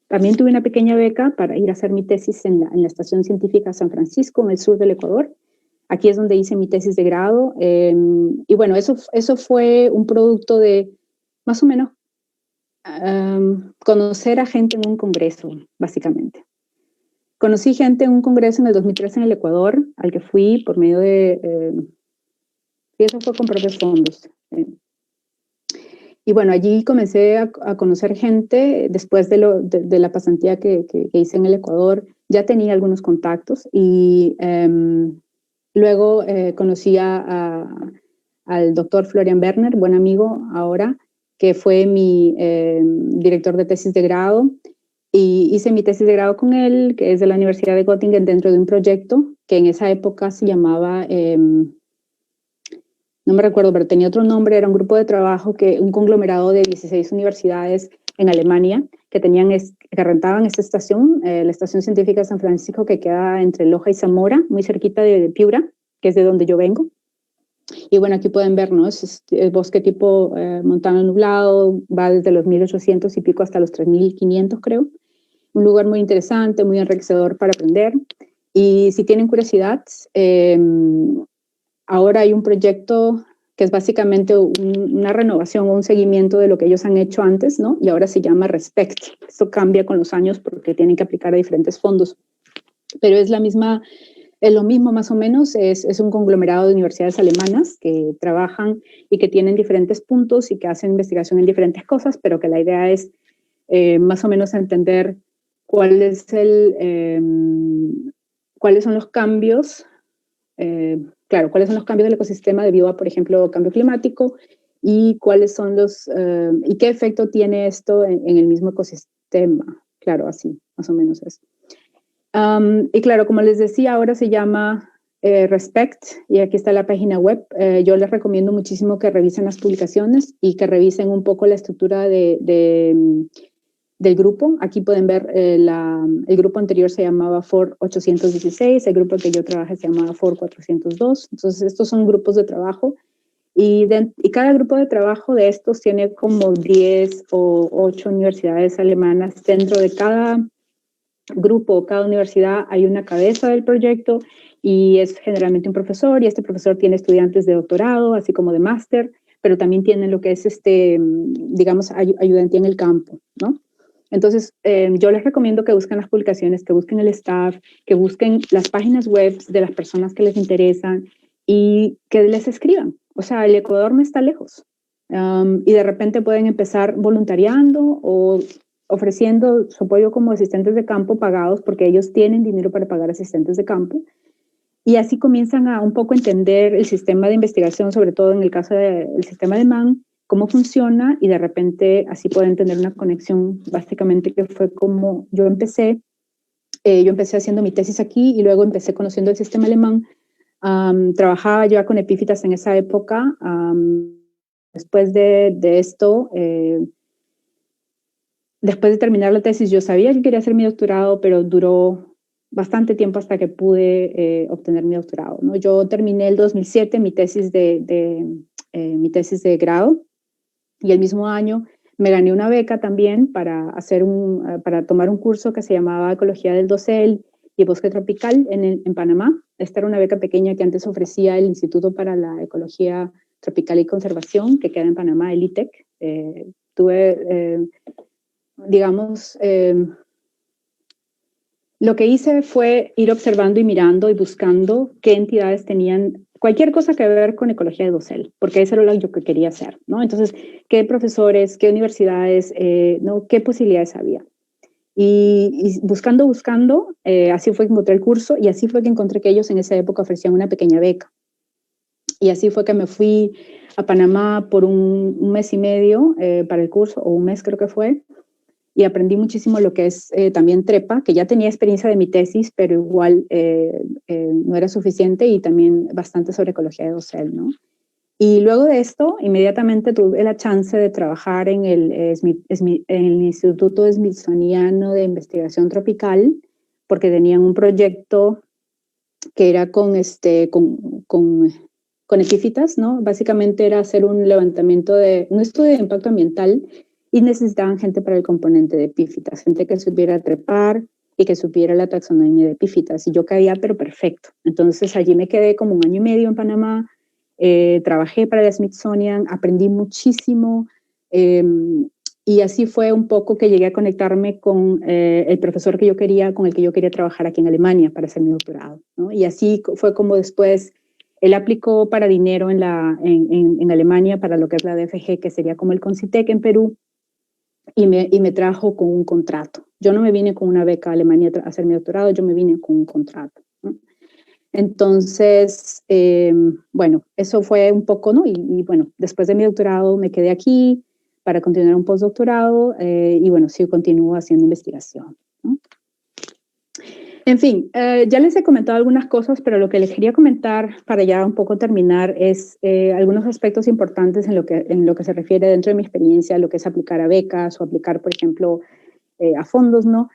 Speaker 1: también tuve una pequeña beca para ir a hacer mi tesis en la Estación Científica San Francisco, en el sur del Ecuador. Aquí es donde hice mi tesis de grado. Y bueno, eso fue un producto de más o menos conocer a gente en un congreso, básicamente. Conocí gente en un congreso en el 2013 en el Ecuador, al que fui por medio de... y eso fue con propios fondos. Y bueno, allí comencé a conocer gente después de la pasantía que hice en el Ecuador. Ya tenía algunos contactos y luego conocí al doctor Florian Werner, buen amigo ahora, que fue mi director de tesis de grado, y hice mi tesis de grado con él, que es de la Universidad de Göttingen, dentro de un proyecto que en esa época se llamaba, no me recuerdo, pero tenía otro nombre, era un grupo de trabajo, un conglomerado de 16 universidades en Alemania que rentaban esta estación, la Estación Científica de San Francisco, que queda entre Loja y Zamora, muy cerquita de Piura, que es de donde yo vengo. Y bueno, aquí pueden ver, ¿no? Es bosque tipo montano nublado, va desde los 1800 y pico hasta los 3500, creo. Un lugar muy interesante, muy enriquecedor para aprender. Y si tienen curiosidad, ahora hay un proyecto que es básicamente una renovación o un seguimiento de lo que ellos han hecho antes, ¿no? Y ahora se llama RESPECT. Esto cambia con los años porque tienen que aplicar a diferentes fondos. Pero es la misma Es lo mismo más o menos, es un conglomerado de universidades alemanas que trabajan y que tienen diferentes puntos y que hacen investigación en diferentes cosas, pero que la idea es más o menos entender cuál es cuáles son los cambios, claro, cuáles son los cambios del ecosistema debido a, por ejemplo, cambio climático y cuáles son y qué efecto tiene esto en el mismo ecosistema. Claro, así, más o menos es. Y claro, como les decía, ahora se llama Respect y aquí está la página web. Yo les recomiendo muchísimo que revisen las publicaciones y que revisen un poco la estructura del grupo. Aquí pueden ver el grupo anterior se llamaba FOR 816, el grupo que yo trabajé se llamaba FOR 402. Entonces, estos son grupos de trabajo y cada grupo de trabajo de estos tiene como 10 o 8 universidades alemanas. Dentro de cada grupo, cada universidad hay una cabeza del proyecto y es generalmente un profesor y este profesor tiene estudiantes de doctorado, así como de máster, pero también tienen lo que es digamos, ayudante en el campo, ¿no? Entonces, yo les recomiendo que busquen las publicaciones, que busquen el staff, que busquen las páginas web de las personas que les interesan y que les escriban. O sea, el Ecuador no está lejos. Y de repente pueden empezar voluntariando o ofreciendo su apoyo como asistentes de campo pagados porque ellos tienen dinero para pagar asistentes de campo. Y así comienzan a un poco entender el sistema de investigación, sobre todo en el caso del sistema alemán, cómo funciona y de repente así pueden tener una conexión básicamente que fue como yo empecé haciendo mi tesis aquí y luego empecé conociendo el sistema alemán. Trabajaba yo con epífitas en esa época. Después de esto, después de terminar la tesis, yo sabía que quería hacer mi doctorado, pero duró bastante tiempo hasta que pude obtener mi doctorado, ¿no? Yo terminé el 2007 mi tesis mi tesis de grado y el mismo año me gané una beca también para tomar un curso que se llamaba Ecología del Dosel y Bosque Tropical en Panamá. Esta era una beca pequeña que antes ofrecía el Instituto para la Ecología Tropical y Conservación, que queda en Panamá, el ITEC. Digamos, lo que hice fue ir observando y mirando y buscando qué entidades tenían cualquier cosa que ver con ecología de dosel, porque eso era lo que quería hacer, ¿no? Entonces, qué profesores, qué universidades, ¿no? Qué posibilidades había. Y buscando, así fue que encontré el curso y así fue que encontré que ellos en esa época ofrecían una pequeña beca. Y así fue que me fui a Panamá por un mes y medio para el curso, o un mes creo que fue, y aprendí muchísimo lo que es también trepa, que ya tenía experiencia de mi tesis, pero igual no era suficiente, y también bastante sobre ecología de dosel, ¿no? Y luego de esto, inmediatamente tuve la chance de trabajar en el Instituto Smithsoniano de Investigación Tropical, porque tenían un proyecto que era con epífitas, ¿no? Básicamente era hacer un estudio de impacto ambiental y necesitaban gente para el componente de epífitas, gente que supiera trepar y que supiera la taxonomía de epífitas. Y yo caía, pero perfecto. Entonces allí me quedé como un año y medio en Panamá, trabajé para el Smithsonian, aprendí muchísimo, y así fue un poco que llegué a conectarme con el profesor con el que yo quería trabajar aquí en Alemania para hacer mi doctorado, ¿no? Y así fue como después él aplicó para dinero en Alemania para lo que es la DFG, que sería como el CONCITEC en Perú, y me trajo con un contrato. Yo no me vine con una beca a Alemania a hacer mi doctorado, yo me vine con un contrato, ¿no? Entonces, bueno, eso fue un poco, ¿no? Y bueno, después de mi doctorado me quedé aquí para continuar un postdoctorado y bueno, sí continúo haciendo investigación, ¿no? En fin, ya les he comentado algunas cosas, pero lo que les quería comentar para ya un poco terminar es algunos aspectos importantes en lo que se refiere dentro de mi experiencia, lo que es aplicar a becas o aplicar, por ejemplo, a fondos, ¿no?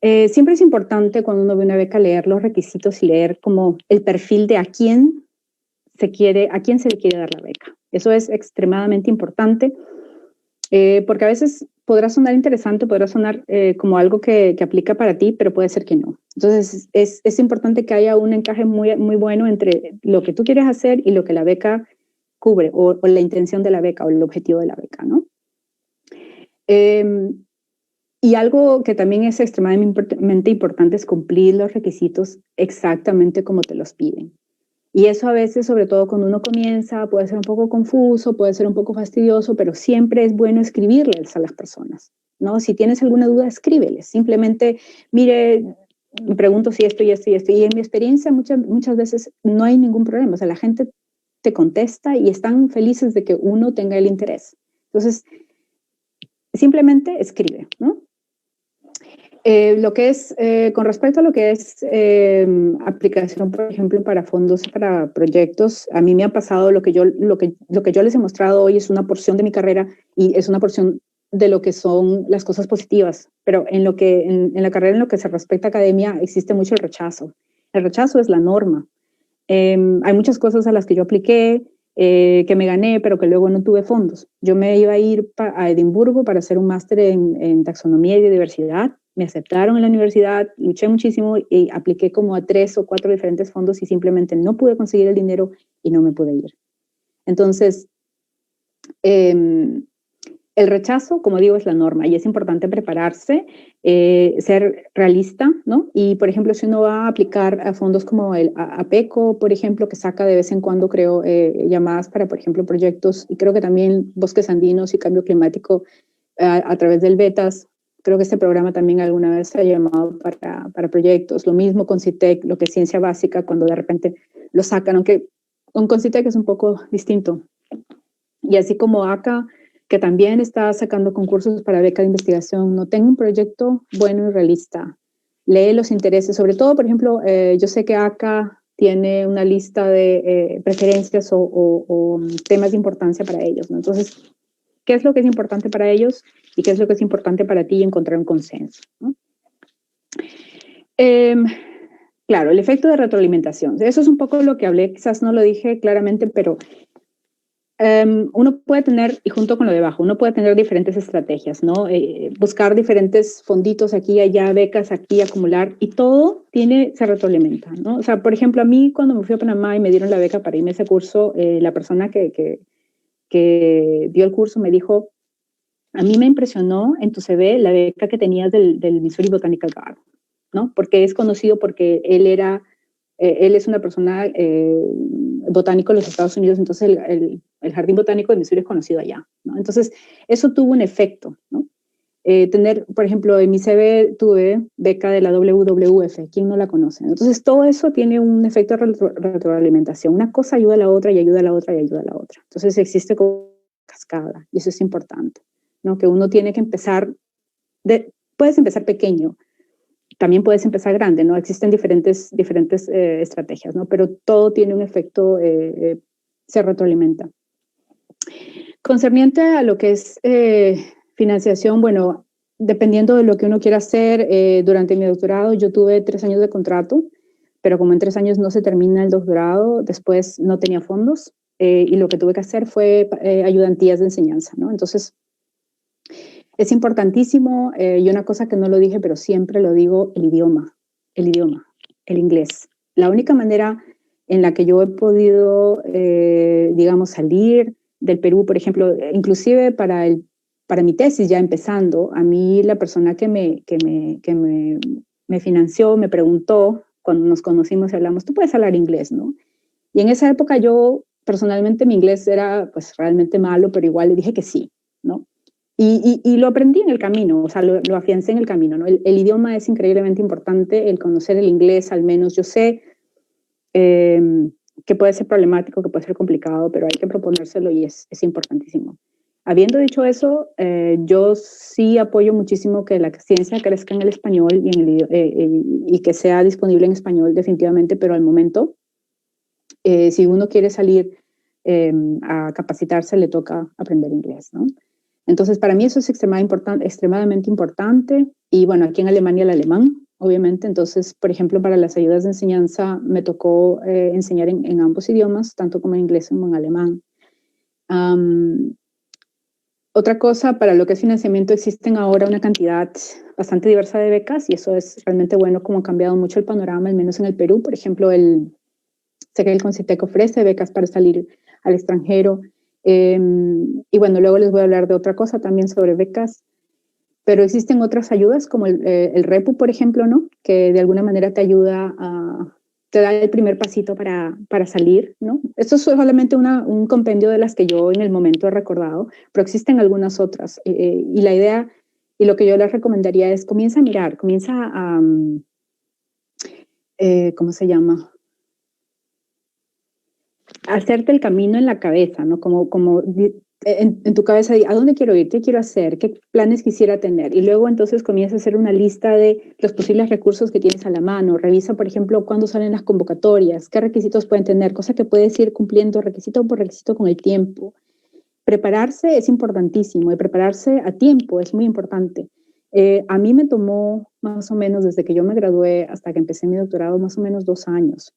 Speaker 1: Siempre es importante cuando uno ve una beca leer los requisitos y leer como el perfil de a quién se le quiere dar la beca. Eso es extremadamente importante porque a veces podrá sonar interesante, podrá sonar como algo que aplica para ti, pero puede ser que no. Entonces es importante que haya un encaje muy, muy bueno entre lo que tú quieres hacer y lo que la beca cubre, o la intención de la beca o el objetivo de la beca, ¿no? Y algo que también es extremadamente importante es cumplir los requisitos exactamente como te los piden. Y eso a veces, sobre todo cuando uno comienza, puede ser un poco confuso, puede ser un poco fastidioso, pero siempre es bueno escribirles a las personas, ¿no? Si tienes alguna duda, escríbeles. Simplemente, mire, me pregunto si esto y esto y esto. Y en mi experiencia, muchas veces no hay ningún problema. O sea, la gente te contesta y están felices de que uno tenga el interés. Entonces, simplemente escribe, ¿no? Lo que es, con respecto a lo que es aplicación, por ejemplo, para fondos, para proyectos, a mí me ha pasado lo que yo les he mostrado hoy es una porción de mi carrera y es una porción de lo que son las cosas positivas, pero en la carrera en lo que se respecta a academia existe mucho el rechazo. El rechazo es la norma. Hay muchas cosas a las que yo apliqué, que me gané, pero que luego no tuve fondos. Yo me iba a ir a Edimburgo para hacer un máster en taxonomía y biodiversidad. Me aceptaron en la universidad, luché muchísimo y apliqué como a 3 o 4 diferentes fondos y simplemente no pude conseguir el dinero y no me pude ir. Entonces, el rechazo, como digo, es la norma y es importante prepararse, ser realista, ¿no? Y, por ejemplo, si uno va a aplicar a fondos como el APECO, por ejemplo, que saca de vez en cuando, creo, llamadas para, por ejemplo, proyectos, y creo que también bosques andinos y cambio climático a través del BETAS, creo que este programa también alguna vez se ha llamado para proyectos. Lo mismo con CITEC, lo que es ciencia básica, cuando de repente lo sacan, aunque con CITEC es un poco distinto. Y así como ACA, que también está sacando concursos para beca de investigación, no tengo un proyecto bueno y realista. Lee los intereses, sobre todo, por ejemplo, yo sé que ACA tiene una lista de preferencias o temas de importancia para ellos, ¿no? Entonces, ¿qué es lo que es importante para ellos y qué es lo que es importante para ti y encontrar un consenso, ¿no? Claro, el efecto de retroalimentación. Eso es un poco lo que hablé, quizás no lo dije claramente, pero uno puede tener, y junto con lo de abajo, uno puede tener diferentes estrategias, ¿no? Buscar diferentes fonditos aquí, allá, becas aquí, acumular, y todo se retroalimenta, ¿no? O sea, por ejemplo, a mí cuando me fui a Panamá y me dieron la beca para irme a ese curso, la persona que dio el curso me dijo, a mí me impresionó en tu CV la beca que tenías del Missouri Botanical Garden, ¿no? Porque es conocido porque él es una persona botánico en los Estados Unidos, entonces el Jardín Botánico de Missouri es conocido allá, ¿no? Entonces, eso tuvo un efecto, ¿no? Por ejemplo, en mi CV tuve beca de la WWF, ¿quién no la conoce? Entonces, todo eso tiene un efecto de retroalimentación. Una cosa ayuda a la otra y ayuda a la otra y ayuda a la otra. Entonces, existe como cascada y eso es importante, ¿no? Que uno tiene que empezar, puedes empezar pequeño, también puedes empezar grande, ¿no? Existen diferentes estrategias, ¿no? Pero todo tiene un efecto, se retroalimenta. Concerniente a lo que es financiación, bueno, dependiendo de lo que uno quiera hacer, durante mi doctorado yo tuve 3 años de contrato, pero como en 3 años no se termina el doctorado, después no tenía fondos y lo que tuve que hacer fue ayudantías de enseñanza, ¿no? Entonces, es importantísimo, y una cosa que no lo dije, pero siempre lo digo, el idioma, el inglés. La única manera en la que yo he podido, digamos, salir del Perú, por ejemplo, inclusive para mi tesis, ya empezando, a mí la persona que me financió me preguntó, cuando nos conocimos y hablamos, tú puedes hablar inglés, ¿no? Y en esa época yo, personalmente, mi inglés era pues realmente malo, pero igual le dije que sí, ¿no? Y lo aprendí en el camino, o sea, lo afiancé en el camino, ¿no? El idioma es increíblemente importante, el conocer el inglés al menos. Yo sé que puede ser problemático, que puede ser complicado, pero hay que proponérselo y es importantísimo. Habiendo dicho eso, yo sí apoyo muchísimo que la ciencia crezca en el español y que sea disponible en español definitivamente, pero al momento, si uno quiere salir a capacitarse, le toca aprender inglés, ¿no? Entonces, para mí eso es extremadamente importante. Y bueno, aquí en Alemania el alemán, obviamente. Entonces, por ejemplo, para las ayudas de enseñanza me tocó enseñar en ambos idiomas, tanto como en inglés como en alemán. Otra cosa, para lo que es financiamiento, existen ahora una cantidad bastante diversa de becas y eso es realmente bueno, como ha cambiado mucho el panorama, al menos en el Perú. Por ejemplo, sé que el CONCITEC ofrece becas para salir al extranjero. Y bueno, luego les voy a hablar de otra cosa también sobre becas. pero existen otras ayudas como el REPU, por ejemplo, ¿no? Que de alguna manera te ayuda te da el primer pasito para salir, ¿no? Esto es solamente un compendio de las que yo en el momento he recordado, pero existen algunas otras. Y la idea, y lo que yo les recomendaría es, comienza a mirar, comienza a, ¿cómo se llama? Hacerte el camino en la cabeza, ¿no? Como en tu cabeza, ¿a dónde quiero ir? ¿Qué quiero hacer? ¿Qué planes quisiera tener? Y luego entonces comienza a hacer una lista de los posibles recursos que tienes a la mano. Revisa, por ejemplo, cuándo salen las convocatorias, qué requisitos pueden tener, cosa que puedes ir cumpliendo requisito por requisito con el tiempo. Prepararse es importantísimo y prepararse a tiempo es muy importante. A mí me tomó más o menos desde que yo me gradué hasta que empecé mi doctorado, más o menos 2 años.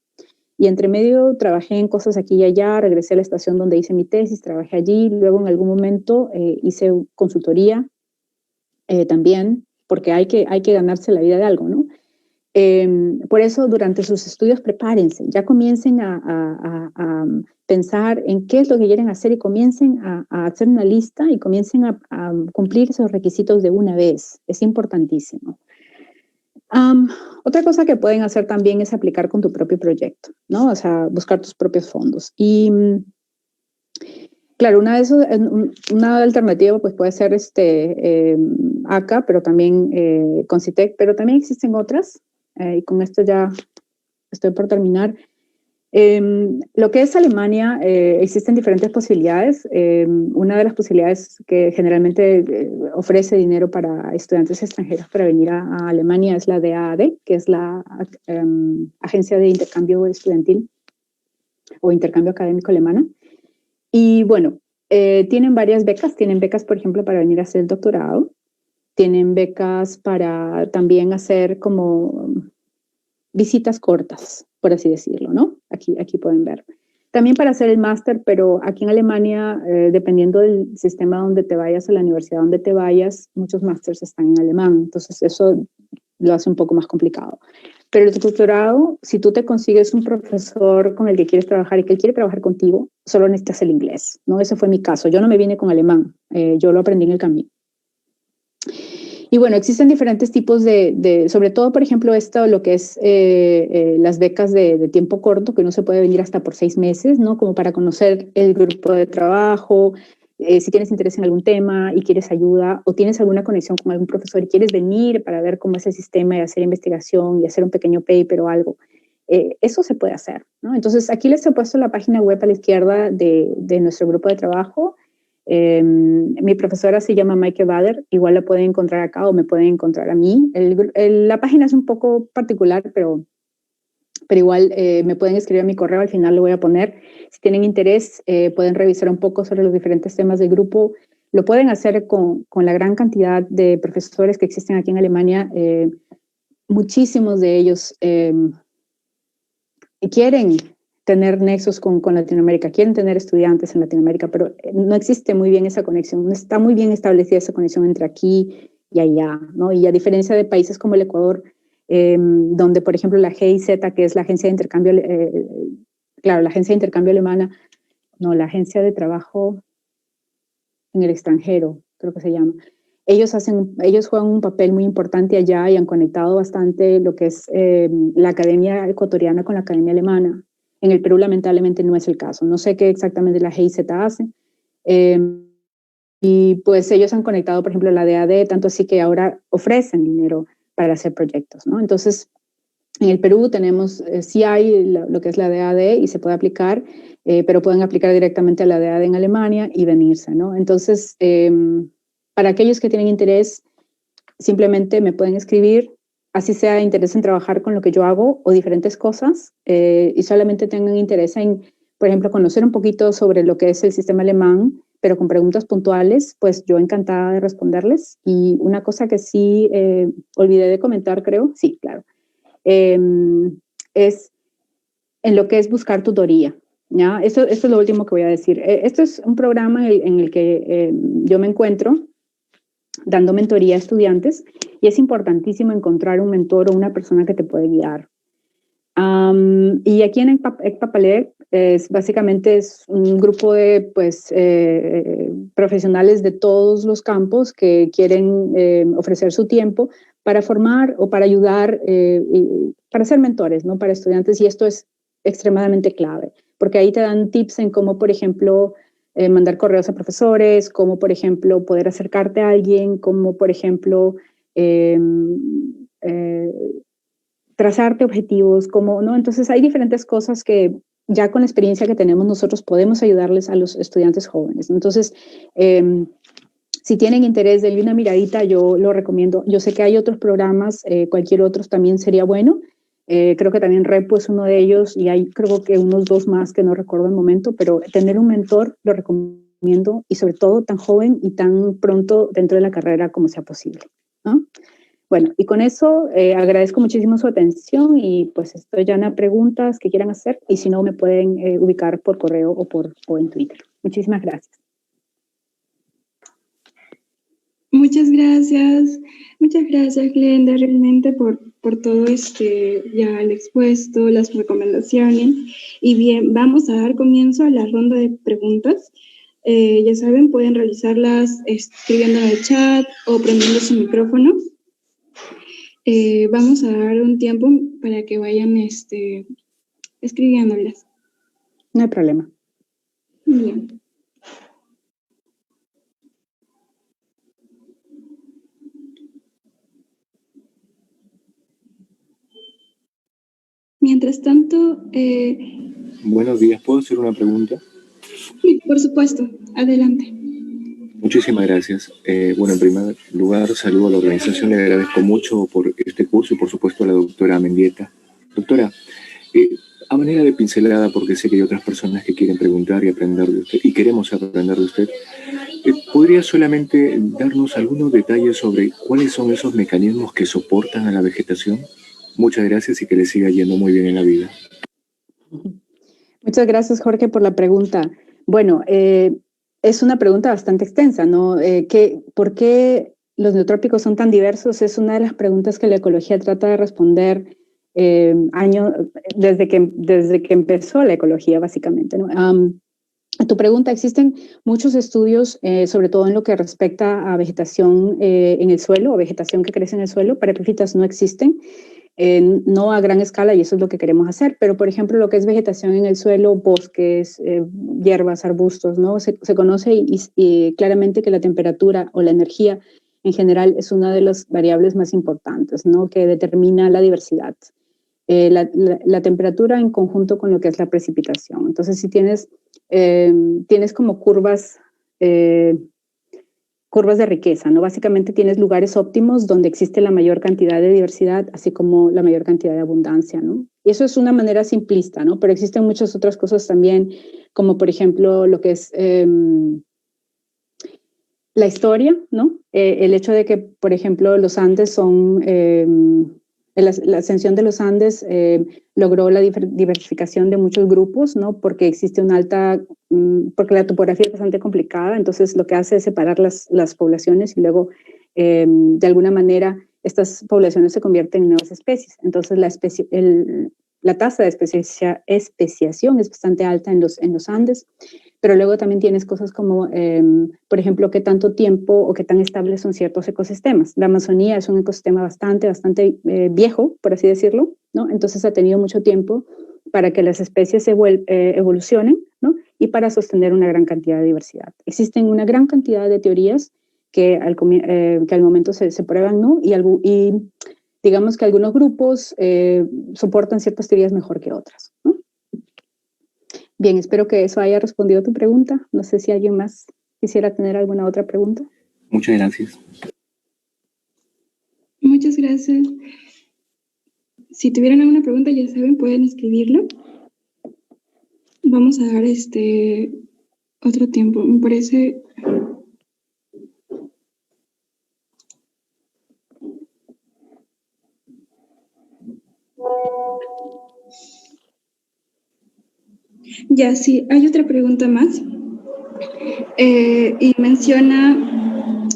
Speaker 1: Y entre medio trabajé en cosas aquí y allá, regresé a la estación donde hice mi tesis, trabajé allí, luego en algún momento hice consultoría también, porque hay que ganarse la vida de algo, ¿no? Por eso durante sus estudios prepárense, ya comiencen a pensar en qué es lo que quieren hacer y comiencen a hacer una lista y comiencen a cumplir esos requisitos de una vez, es importantísimo. Otra cosa que pueden hacer también es aplicar con tu propio proyecto, ¿no? O sea, buscar tus propios fondos. Y claro, una alternativa pues puede ser ACA, pero también Concitec, pero también existen otras, y con esto ya estoy por terminar. Lo que es Alemania, existen diferentes posibilidades. Una de las posibilidades que generalmente ofrece dinero para estudiantes extranjeros para venir a Alemania es la DAAD, que es la Agencia de Intercambio Estudiantil o Intercambio Académico Alemana. Y bueno, tienen varias becas. Tienen becas, por ejemplo, para venir a hacer el doctorado. Tienen becas para también hacer como visitas cortas, por así decirlo, ¿no? Aquí pueden ver. También para hacer el máster, pero aquí en Alemania, dependiendo del sistema donde te vayas, a la universidad donde te vayas, muchos másters están en alemán, entonces eso lo hace un poco más complicado. Pero el doctorado, si tú te consigues un profesor con el que quieres trabajar y que él quiere trabajar contigo, solo necesitas el inglés, ¿no? Ese fue mi caso. Yo no me vine con alemán, yo lo aprendí en el camino. Y bueno, existen diferentes tipos sobre todo, por ejemplo, lo que es las becas de tiempo corto, que uno se puede venir hasta por 6 meses, ¿no? Como para conocer el grupo de trabajo, si tienes interés en algún tema y quieres ayuda, o tienes alguna conexión con algún profesor y quieres venir para ver cómo es el sistema y hacer investigación y hacer un pequeño paper o algo. Eso se puede hacer, ¿no? Entonces, aquí les he puesto la página web a la izquierda de nuestro grupo de trabajo. Mi profesora se llama Maike Bader, igual la pueden encontrar acá o me pueden encontrar a mí. La página es un poco particular, pero igual me pueden escribir a mi correo, al final lo voy a poner. Si tienen interés, pueden revisar un poco sobre los diferentes temas del grupo. Lo pueden hacer con la gran cantidad de profesores que existen aquí en Alemania. Muchísimos de ellos quieren tener nexos con Latinoamérica, quieren tener estudiantes en Latinoamérica, pero no existe muy bien esa conexión, no está muy bien establecida esa conexión entre aquí y allá, ¿no? Y a diferencia de países como el Ecuador, donde, por ejemplo, la GIZ, que es la agencia de intercambio, claro, la agencia de intercambio alemana, no, la agencia de trabajo en el extranjero, creo que se llama. Ellos juegan un papel muy importante allá y han conectado bastante lo que es la academia ecuatoriana con la academia alemana. En el Perú, lamentablemente, no es el caso. No sé qué exactamente la GIZ hace. Y pues ellos han conectado, por ejemplo, la DAD, tanto así que ahora ofrecen dinero para hacer proyectos, ¿no? Entonces, en el Perú tenemos, sí hay lo que es la DAD y se puede aplicar, pero pueden aplicar directamente a la DAD en Alemania y venirse, ¿no? Entonces, para aquellos que tienen interés, simplemente me pueden escribir, así sea interés en trabajar con lo que yo hago o diferentes cosas, y solamente tengan interés en, por ejemplo, conocer un poquito sobre lo que es el sistema alemán, pero con preguntas puntuales, pues yo encantada de responderles. Y una cosa que sí olvidé de comentar, creo, sí, claro, es en lo que es buscar tutoría. ¿Ya? Esto es lo último que voy a decir. Esto es un programa en el que yo me encuentro dando mentoría a estudiantes y es importantísimo encontrar un mentor o una persona que te puede guiar. Y aquí en ECPAPALEC Básicamente es un grupo de pues, profesionales de todos los campos que quieren ofrecer su tiempo para formar o para ayudar, para ser mentores, ¿no? Para estudiantes, y esto es extremadamente clave, porque ahí te dan tips en cómo, por ejemplo, mandar correos a profesores, cómo, por ejemplo, poder acercarte a alguien, cómo, por ejemplo, trazarte objetivos, cómo, ¿no? Entonces hay diferentes cosas que ya con la experiencia que tenemos nosotros podemos ayudarles a los estudiantes jóvenes. Entonces, si tienen interés, denle una miradita, yo lo recomiendo. Yo sé que hay otros programas, cualquier otro también sería bueno. Creo que también Repo es uno de ellos y hay creo que unos 2 más que no recuerdo el momento, pero tener un mentor lo recomiendo y sobre todo tan joven y tan pronto dentro de la carrera como sea posible, ¿no? Bueno, y con eso agradezco muchísimo su atención y pues estoy ya en preguntas que quieran hacer y si no me pueden ubicar por correo o en Twitter. Muchísimas gracias.
Speaker 2: Muchas gracias Glenda, realmente por todo ya el expuesto, las recomendaciones. Y bien, vamos a dar comienzo a la ronda de preguntas. Ya saben, pueden realizarlas escribiendo en el chat o prendiendo su micrófono. Vamos a dar un tiempo para que vayan escribiéndolas.
Speaker 1: No hay problema.
Speaker 2: Bien. Mientras tanto...
Speaker 3: Buenos días, ¿puedo hacer una pregunta?
Speaker 2: Sí, por supuesto, adelante.
Speaker 3: Muchísimas gracias. Bueno, en primer lugar, saludo a la organización, le agradezco mucho por este curso y por supuesto a la doctora Mendieta. Doctora, a manera de pincelada, porque sé que hay otras personas que quieren preguntar y aprender de usted, y queremos aprender de usted, ¿podría solamente darnos algunos detalles sobre cuáles son esos mecanismos que soportan a la vegetación? Muchas gracias y que le siga yendo muy bien en la vida.
Speaker 1: Muchas gracias, Jorge, por la pregunta. Bueno, es una pregunta bastante extensa, ¿no? ¿Por qué los neotrópicos son tan diversos? Es una de las preguntas que la ecología trata de responder desde que empezó la ecología, básicamente, ¿no? A tu pregunta, existen muchos estudios, sobre todo en lo que respecta a vegetación en el suelo, o vegetación que crece en el suelo. Para epífitas no existen. No a gran escala, y eso es lo que queremos hacer, pero por ejemplo lo que es vegetación en el suelo, bosques, hierbas, arbustos, ¿no? Se conoce y claramente que la temperatura o la energía en general es una de las variables más importantes, ¿no? Que determina la diversidad. La temperatura en conjunto con lo que es la precipitación. Entonces, si tienes como curvas de riqueza, ¿no? Básicamente tienes lugares óptimos donde existe la mayor cantidad de diversidad, así como la mayor cantidad de abundancia, ¿no? Y eso es una manera simplista, ¿no? Pero existen muchas otras cosas también, como por ejemplo lo que es la historia, ¿no? El hecho de que, por ejemplo, los Andes son... la ascensión de los Andes logró la diversificación de muchos grupos, ¿no? Porque existe porque la topografía es bastante complicada, entonces lo que hace es separar las poblaciones y luego, de alguna manera, estas poblaciones se convierten en nuevas especies. Entonces, la tasa de especiación es bastante alta en los Andes, pero luego también tienes cosas como, por ejemplo, qué tanto tiempo o qué tan estables son ciertos ecosistemas. La Amazonía es un ecosistema bastante viejo, por así decirlo, ¿no? Entonces ha tenido mucho tiempo para que las especies evolucionen, ¿no? Y para sostener una gran cantidad de diversidad. Existen una gran cantidad de teorías que al momento se prueban, ¿no? Y digamos que algunos grupos soportan ciertas teorías mejor que otras, ¿no? Bien, espero que eso haya respondido a tu pregunta. No sé si alguien más quisiera tener alguna otra pregunta.
Speaker 3: Muchas gracias.
Speaker 2: Muchas gracias. Si tuvieran alguna pregunta, ya saben, pueden escribirlo. Vamos a dar otro tiempo. Me parece... Ya, sí, hay otra pregunta más. Y menciona,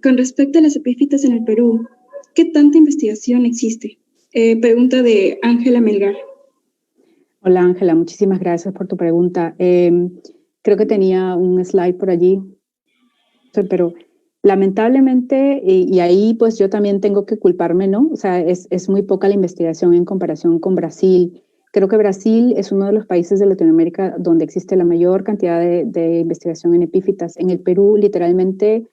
Speaker 2: con respecto a las epífitas en el Perú, ¿qué tanta investigación existe? Pregunta de Ángela Melgar.
Speaker 1: Hola Ángela, muchísimas gracias por tu pregunta. Creo que tenía un slide por allí, pero lamentablemente, y ahí pues yo también tengo que culparme, ¿no? O sea, es muy poca la investigación en comparación con Brasil. Creo que Brasil es uno de los países de Latinoamérica donde existe la mayor cantidad de investigación en epífitas. En el Perú, literalmente,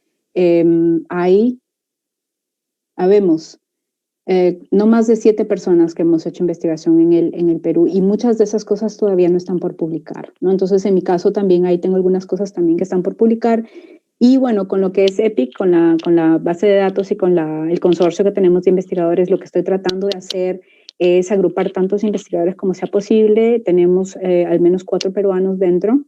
Speaker 1: habemos no más de 7 personas que hemos hecho investigación en el Perú y muchas de esas cosas todavía no están por publicar, ¿no? Entonces, en mi caso también ahí tengo algunas cosas también que están por publicar y bueno, con lo que es EPIC, con la base de datos y con el consorcio que tenemos de investigadores, lo que estoy tratando de hacer es agrupar tantos investigadores como sea posible. Tenemos al menos 4 peruanos dentro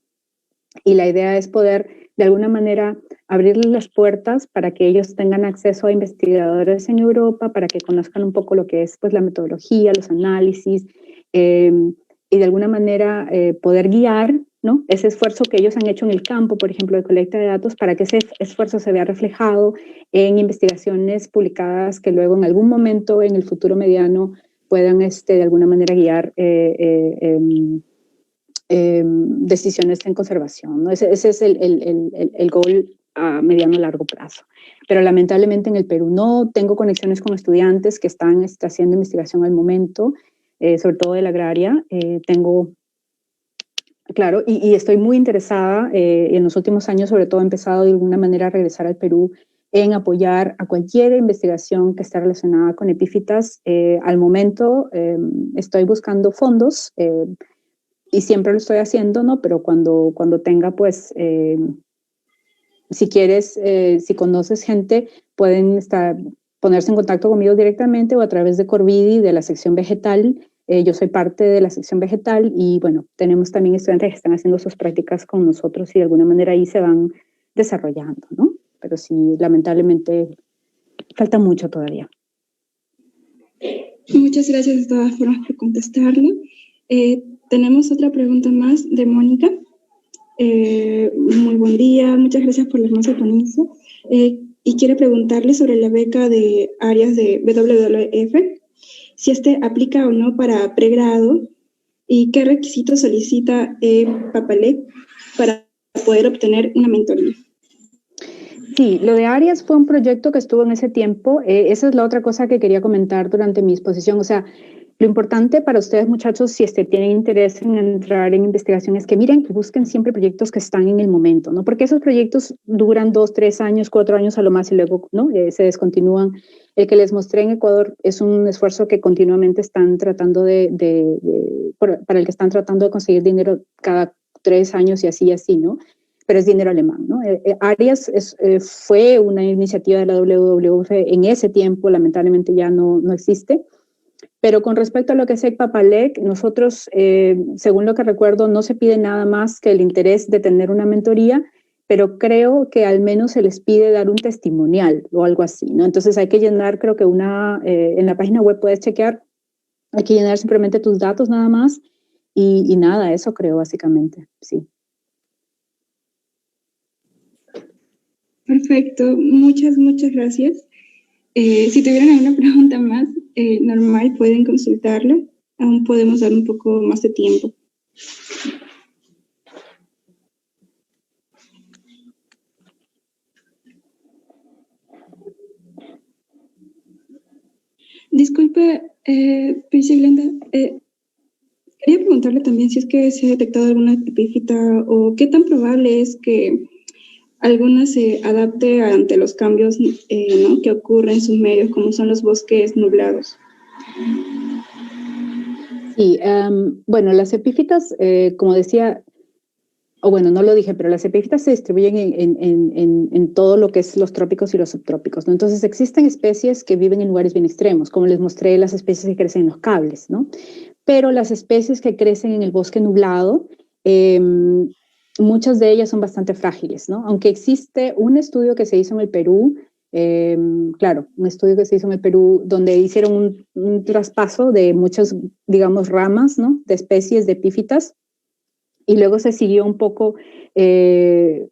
Speaker 1: y la idea es poder de alguna manera abrirles las puertas para que ellos tengan acceso a investigadores en Europa, para que conozcan un poco lo que es pues, la metodología, los análisis, y de alguna manera poder guiar, ¿no?, ese esfuerzo que ellos han hecho en el campo, por ejemplo, de colecta de datos, para que ese esfuerzo se vea reflejado en investigaciones publicadas que luego en algún momento en el futuro mediano puedan de alguna manera guiar decisiones en conservación, ¿no? Ese es el goal a mediano y largo plazo. Pero lamentablemente en el Perú no tengo conexiones con estudiantes que están haciendo investigación al momento, sobre todo de la agraria. Claro, y estoy muy interesada, en los últimos años sobre todo he empezado de alguna manera a regresar al Perú en apoyar a cualquier investigación que esté relacionada con epífitas. Al momento estoy buscando fondos, y siempre lo estoy haciendo, ¿no? Pero cuando tenga, pues, si quieres, si conoces gente, pueden ponerse en contacto conmigo directamente o a través de Corvidi, de la sección vegetal. Yo soy parte de la sección vegetal y, bueno, tenemos también estudiantes que están haciendo sus prácticas con nosotros y de alguna manera ahí se van desarrollando, ¿no? Pero sí, lamentablemente, falta mucho todavía.
Speaker 2: Muchas gracias de todas formas por contestarlo. Tenemos otra pregunta más de Mónica. Muy buen día, muchas gracias por la hermosa ponencia. Y quiere preguntarle sobre la beca de áreas de WWF, si aplica o no para pregrado y qué requisitos solicita Papalec para poder obtener una mentoría.
Speaker 1: Sí, lo de Arias fue un proyecto que estuvo en ese tiempo. Esa es la otra cosa que quería comentar durante mi exposición. O sea, lo importante para ustedes, muchachos, si tienen interés en entrar en investigación, es que miren, que busquen siempre proyectos que están en el momento, ¿no? Porque esos proyectos duran 2, 3 años, 4 años a lo más y luego, ¿no?, se descontinúan. El que les mostré en Ecuador es un esfuerzo que continuamente están tratando para el que están tratando de conseguir dinero cada 3 años y así, ¿no? Pero es dinero alemán, ¿no? Arias fue una iniciativa de la WWF en ese tiempo, lamentablemente ya no existe. Pero con respecto a lo que es el Papalec, nosotros, según lo que recuerdo, no se pide nada más que el interés de tener una mentoría, pero creo que al menos se les pide dar un testimonial o algo así, ¿no? Entonces hay que llenar, creo que en la página web puedes chequear, hay que llenar simplemente tus datos nada más y nada, eso creo básicamente, sí.
Speaker 2: Perfecto, muchas gracias. Si tuvieran alguna pregunta más, normal, pueden consultarlo. Aún podemos dar un poco más de tiempo. Disculpe, Glenda, quería preguntarle también si es que se ha detectado alguna epífita o qué tan probable es que alguna se adapte ante los cambios ¿no?, que ocurren en sus medios, como son los bosques nublados.
Speaker 1: Sí, bueno, las epífitas, como decía, o bueno, no lo dije, pero las epífitas se distribuyen en todo lo que es los trópicos y los subtrópicos, ¿no? Entonces existen especies que viven en lugares bien extremos, como les mostré las especies que crecen en los cables, ¿no? Pero las especies que crecen en el bosque nublado, muchas de ellas son bastante frágiles, ¿no? Aunque existe un estudio que se hizo en el Perú, claro, un estudio que se hizo en el Perú donde hicieron un traspaso de muchas, digamos, ramas, ¿no?, de especies de epífitas y luego se siguió un poco, se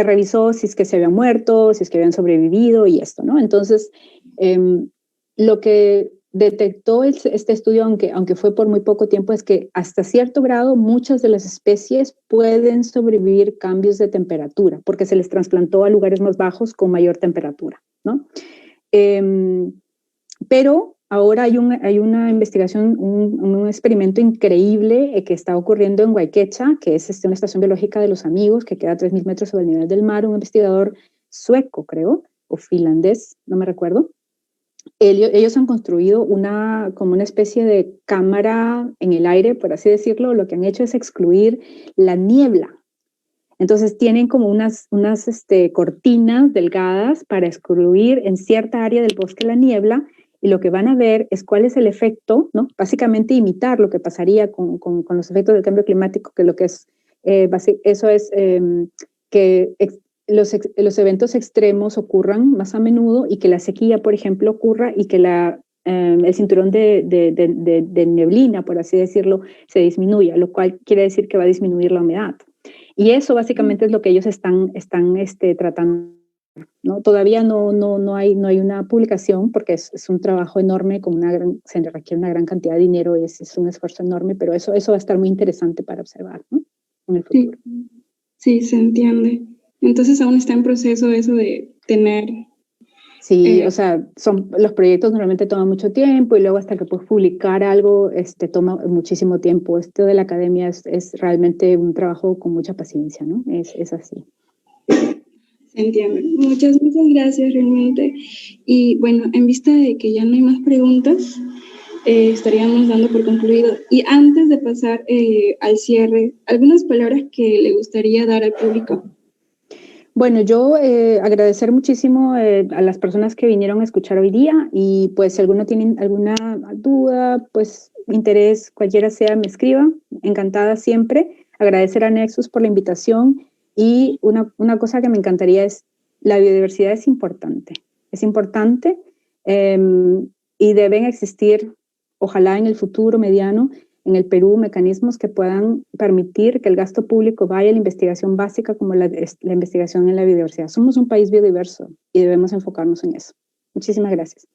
Speaker 1: revisó si es que se habían muerto, si es que habían sobrevivido y esto, ¿no? Entonces, lo que detectó este estudio, aunque fue por muy poco tiempo, es que hasta cierto grado muchas de las especies pueden sobrevivir cambios de temperatura, porque se les trasplantó a lugares más bajos con mayor temperatura, ¿no? Pero ahora hay una investigación, un experimento increíble que está ocurriendo en Guayquecha, que es una estación biológica de los Amigos, que queda a 3.000 metros sobre el nivel del mar, un investigador sueco, creo, o finlandés, no me recuerdo. Ellos han construido como una especie de cámara en el aire, por así decirlo. Lo que han hecho es excluir la niebla. Entonces tienen como unas cortinas delgadas para excluir en cierta área del bosque la niebla, y lo que van a ver es cuál es el efecto, ¿no? Básicamente imitar lo que pasaría con los efectos del cambio climático, que lo que es, eso es que los eventos extremos ocurran más a menudo, y que la sequía, por ejemplo, ocurra, y que el cinturón de neblina, por así decirlo, se disminuya, lo cual quiere decir que va a disminuir la humedad. Y eso básicamente es lo que ellos están tratando, ¿no? Todavía no hay una publicación, porque es un trabajo enorme, se requiere una gran cantidad de dinero, y es un esfuerzo enorme, pero eso va a estar muy interesante para observar, ¿no? En el futuro.
Speaker 2: Sí, se entiende. Entonces aún está en proceso eso de tener...
Speaker 1: Sí, o sea, los proyectos normalmente toman mucho tiempo, y luego hasta que puedes publicar algo toma muchísimo tiempo. Esto de la academia es realmente un trabajo con mucha paciencia, ¿no? Es así.
Speaker 2: Se entiende. Muchas gracias realmente. Y bueno, en vista de que ya no hay más preguntas, estaríamos dando por concluido. Y antes de pasar al cierre, ¿algunas palabras que le gustaría dar al público?
Speaker 1: Bueno, yo agradecer muchísimo a las personas que vinieron a escuchar hoy día, y pues si alguno tiene alguna duda, pues interés, cualquiera sea, me escriba. Encantada siempre. Agradecer a Nexus por la invitación, y una cosa que me encantaría es: la biodiversidad es importante y deben existir, ojalá en el futuro mediano, en el Perú, mecanismos que puedan permitir que el gasto público vaya a la investigación básica, como la investigación en la biodiversidad. Somos un país biodiverso y debemos enfocarnos en eso. Muchísimas gracias.